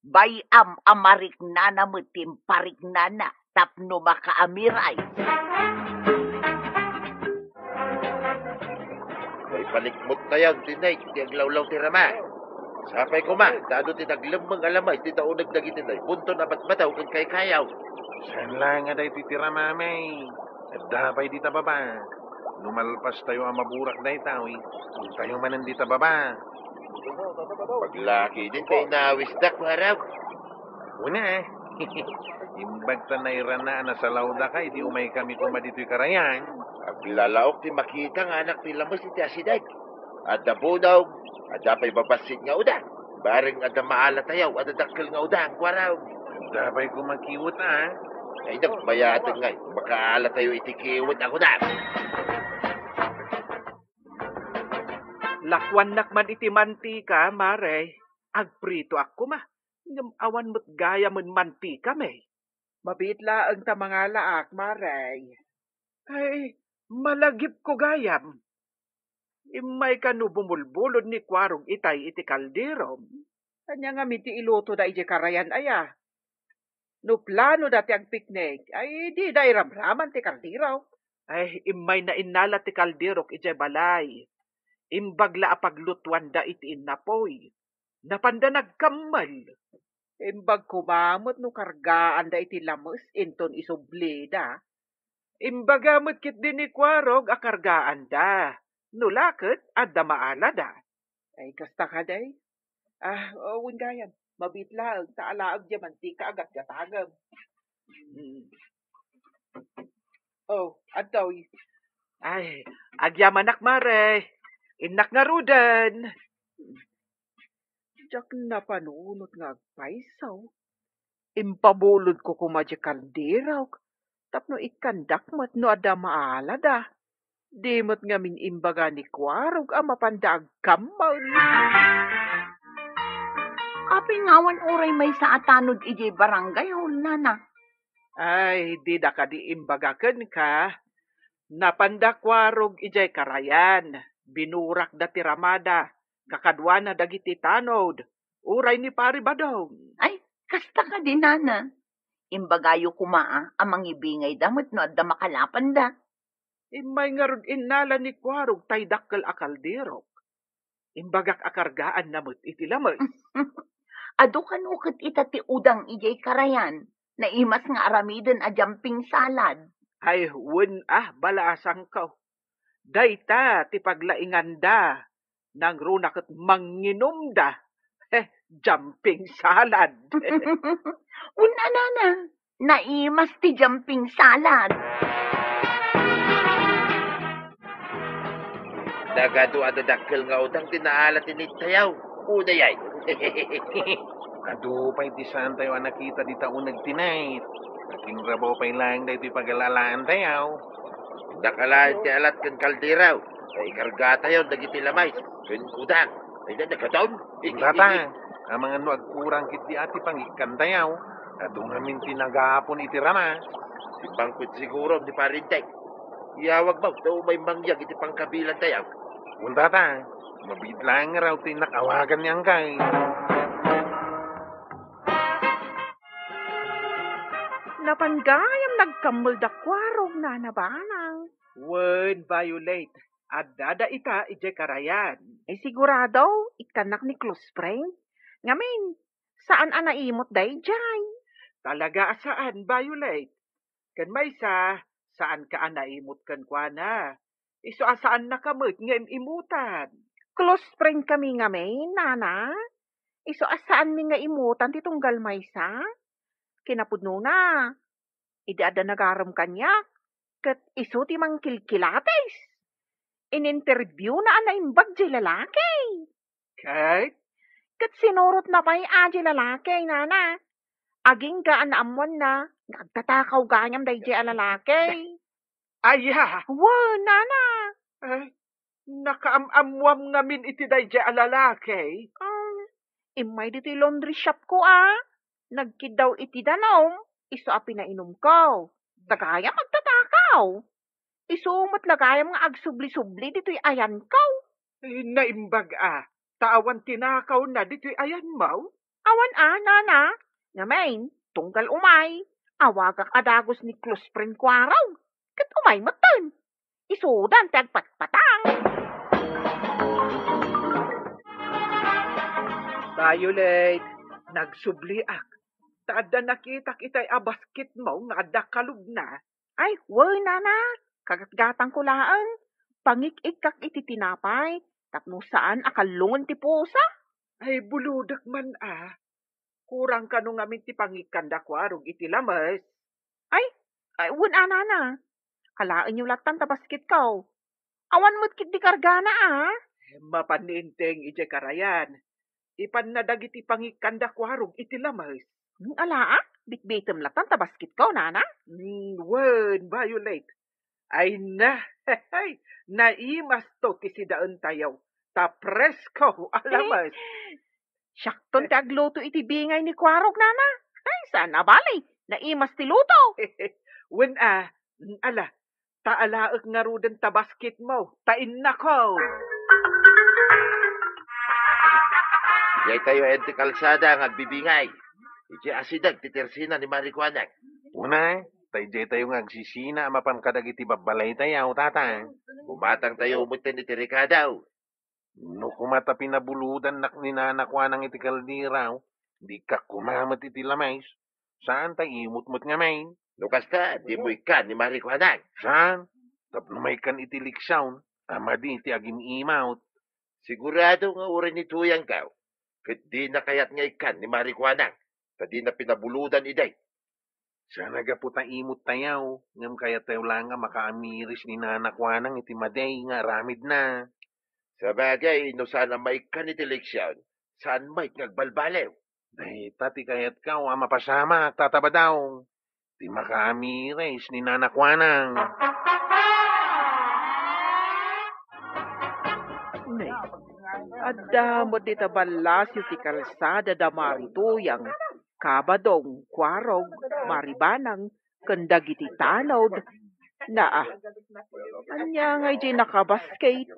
Bayam amarik nana mo timparik nana tapno makaamiray. May palikmot na yan, tinay, ti aglawlaw ti rama. Sapay ko ma, dado ti naglembang alamay, ti taunag nagitinay, punto na batbataw kung kay kayaw. San lang nga day titira mamay. At dapay di baba. Lumalpas tayo ang maburak day tao Kung tayo manan di baba. Paglaki din kay nawisdak araw. Una Imbag tanay na sa lauda ka, di umay kami kumadito'y karayan. Aglalaok ti makita nga anak ti lamas ti asidag. Adda bunaw, adda pa'y babasit nga uda. Bareng adda maala tayaw, adda dakkel nga uda, ang kwaraw. Dapay ko magkiwot Ay nagbayatan nga, makaala tayo itikiwot ako na. Lakwan nakman iti mantika, Mare. Agprito ako ma. Ngam awan mo't gaya mon mantika, may. Mabitla ang ta mga laak, Mare. Ay, malagip ko gayam. Imay ka no bumulbulod ni Kwarog itay iti kaldero. Kanya nga miti iluto da iti karayan aya. No plano dati ang picnic, ay di da iramraman ti kaldero. Ay, imay na inala ti kalderok iti balay. Imbagla apaglutuan da iti inapoy. Napanda nagkamal. Imbag kumamot no kargaan da iti lamos inton isublida. Imbagamot kit din ni Kwarog akargaan da. Nulakot adda maala da. Ay kasta ka day. Uwin gayam. Mabitlaag sa alaag di mantika agat gatagam. Adtaw. Ay, agyamanak Mare. Inak nga rudan. Jak na panunot nga agpaisaw. Impabulod ko kumadya kalderaw. Tapno ikandak mat no ada maala da. Dimot ngamin imbaga ni Kwarog ang mapandaag kammal. Kapingawan oray may sa atanod ijay barangay hol nana. Ay, di da ka di imbagaken ka. Napanda Kwarog ijay karayan. Binurak da tiramada. Kakadwa na dagiti tanod. Uray ni pari badong. Ay, kasta ka din nana. Imbagayo kumaa amang ibingay damot no at da makalapan da. Imay nga ron inala ni Kwarog tay dakkel akaldirok. Imbagak akargaan namot iti lamay. Ado kanukit itati udang ijay karayan. Na imas nga aramiden a jumping salad. Ay, balaasang ka. Dayta, ti paglaingan da. Nang runakot manginom da. Jumping salad. Una nana, naimas ti jumping salad. Nagado adadakkel nga udang tinaalat tinitayaw. Una yay. Ado pa iti saan tayo nakita di taon nagtinayt. Ating rabaw pa lang da iti pag-alalaan tayo. Nakalain ti alat kan kaldiraw. Ay kargata yun, dagiti lamay. Kun udang. Ay na nagkataon. Tata, ang mga no agkurang kit di ati pangikan tayo. Ado namin tinagapon iti rama. Si Bangkut siguro di parintay. Iyawag ba, daw may mangyag iti pangkabilan tayo. Kung tata, mabidlang raw tinakawagan niyang kay. Napanggayam nagkamul da Kwarog na nabanang. Violet. Adada ita ije karayan. Ay sigurado, ikanak ni close friend. Ngamin, saan anaimot day jay? Talaga saan, Violet? Kan may saan ka anaimot kan kwa na? Iso asaan na kamot ngem imutan? Close friend kami ngamin, nana. Iso asaan mi nga imutan titunggal maysa? Kinapudno na. Idada nagaram kanyak. Kat iso ti mangkilkilates. In-interview na anaimbag di lalaki. Kate? Kat sinurot na pa'y aji lalaki, nana. Aging gaan na amon na. Nagtatakaw ganyam day di lalaki. Aya! Nana. Ay, nakaamamwam ngamin iti day di alalaki. Imay dito laundry shop ko, Nagkidaw iti danom. Iso a pinainom ko. Tagaya magtatakaw. Isumot lagayam nga agsubli-subli dito'y ayan ko. Naimbag Taawan tinakaw na dito'y ayan mo? Awan nana. Ngamain, tunggal umay. Awagak adagos ni close friend ko araw. Kat umay matan. Isudan tagpatpatang. Violet, nagsubliak. Taada nakita kita'y basket mo nga ada kalub na. Ay, nana. Kagatgatang ko laang. Pangik-ikak iti tinapay. Tapno saan akalungan ti pusa? Ay, buludak man Kurang ka nung amin ti pangikanda Kwarog iti lamas. Ay, nana. Kalaan yung latan ta basket ko. Awan mo't kit di kargana Mapaninteng ije karayan. Ipan na dagiti pangikanda Kwarog iti lamas. Bitbitem latan ta basket ko, nana. Violet. Ay naimas to ti sidaan tayaw. Ta presko, alamas. Syakton ti agluto iti bingay ni Kwarog, nana. Ay, sana balay. Naimas ti luto. Taalaak nga rudan ta basket mo. Tain na ko. Yay tayo enti kalsada ang agbibingay. Iti asidag titersina ni Marikwanag. Una, tayo nga agsisina mapan kadag iti babalay tayo, tata. Bumatang tayo umutin iti Rikadaw. No kumata pinabuludan nak ninanakwa ng iti kaldiraw, di ka kumamat iti lamays. Saan tayo imutmut nga main? No kasta, di mo ikan ni Marikwanag. Saan? Tapno may kan iti liksawn, amadi iti agim imaut. Sigurado nga uri ni Tuyang ka. Kat di na kayat nga ikan ni Marikwanag. Kadi na pinabuludan iday. Sana gaputa imot tayaw, ngam kaya tayo lang nga makaamiris ni nanakwanang iti maday nga ramid na. Sa bagay, no sana may kan iti leksyon, saan may nagbalbalew. Day, tati kayat ka, mapasama, tataba daw. Di makaamiris ni nanakwanang. Adda mo di tabalasyo ti kalsada da marituyang, kabadong, kwarog, maribanang, kandag iti tanod, naa. Anya nga di nakabasket,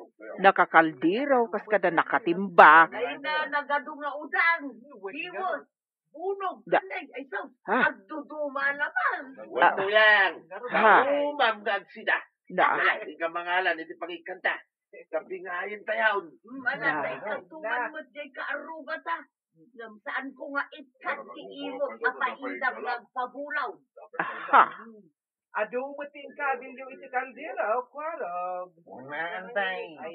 nakakaldiro, kas kada nakatimba. Ay na nagado nga udan. Himos. Unog. Da- Ay so. Ha? Agduduma naman. Wala yan. Ha? Umam na sida. Naa. Wala, ikaw mangalan, hindi pangikanta. Kapingayin tayaw. Mana sa ikantungan mo di ka aruga ta. Saan ko nga ikat ti imo apaindang nagpabulaw. Aha. Ado mating kabilyo iti kaldera, kwarog. Naantay. Ay,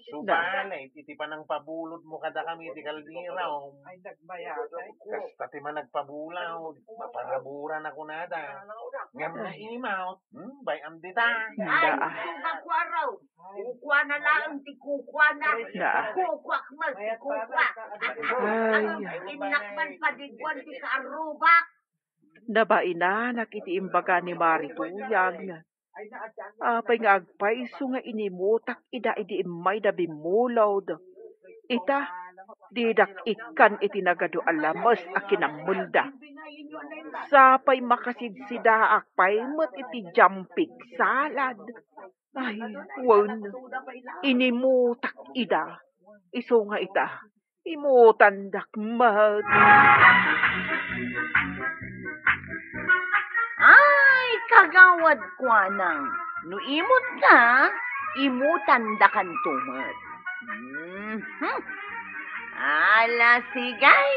Suban, titipan ng pabulod mo kada kami iti kaldira. ay nagbayatay ko. Kasta ti man nagpabulaw, maparaburan ako nada. Ngam na imaw, bayam dita. Ay, Naa. suga ko araw. Kukwa na lang ti kukwa na. Naa. Kukwak mas ti kukwa. Ay. Inakman padigwan ti kaarubak. Nabaina nakiti imbaga ni marituyang. Apay nga agpaiso nga inimutak ida idi imay da bimulaw. Ita, didak ikan iti nagado alamas a kinamulda. Sapay makasidsida akpay met iti jumping salad. Ay, won. Inimutak ida. Iso nga ita. Imutandak mat. Ay, kagawad ko nang. No imot ka, imutan da kan tumat. Ala, sigay.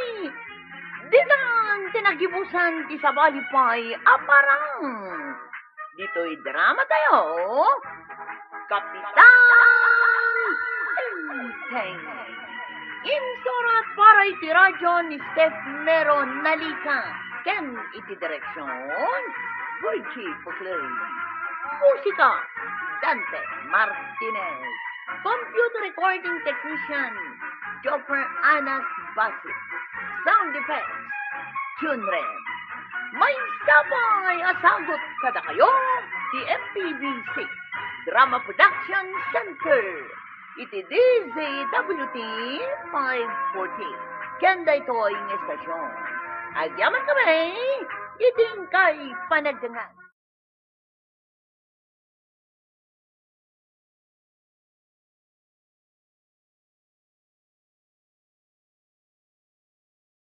Di lang tinagibusan ti sa balipay, aparang. Dito'y drama tayo. Kapitan Enteng. Insurat para iti radyo ni Steph Meron Nalika. Ken iti direksyon, Virgie Puclay. Musika, Dante Martinez. Computer recording technician, Jopper Anas Basit. Sound effects, Junren. May sabay asagot kada kayo, di MPBC, Drama Production Center. Iti DZWT 540. Kenda ito ang estasyon. Agyaman kami, iting kay panagdangan.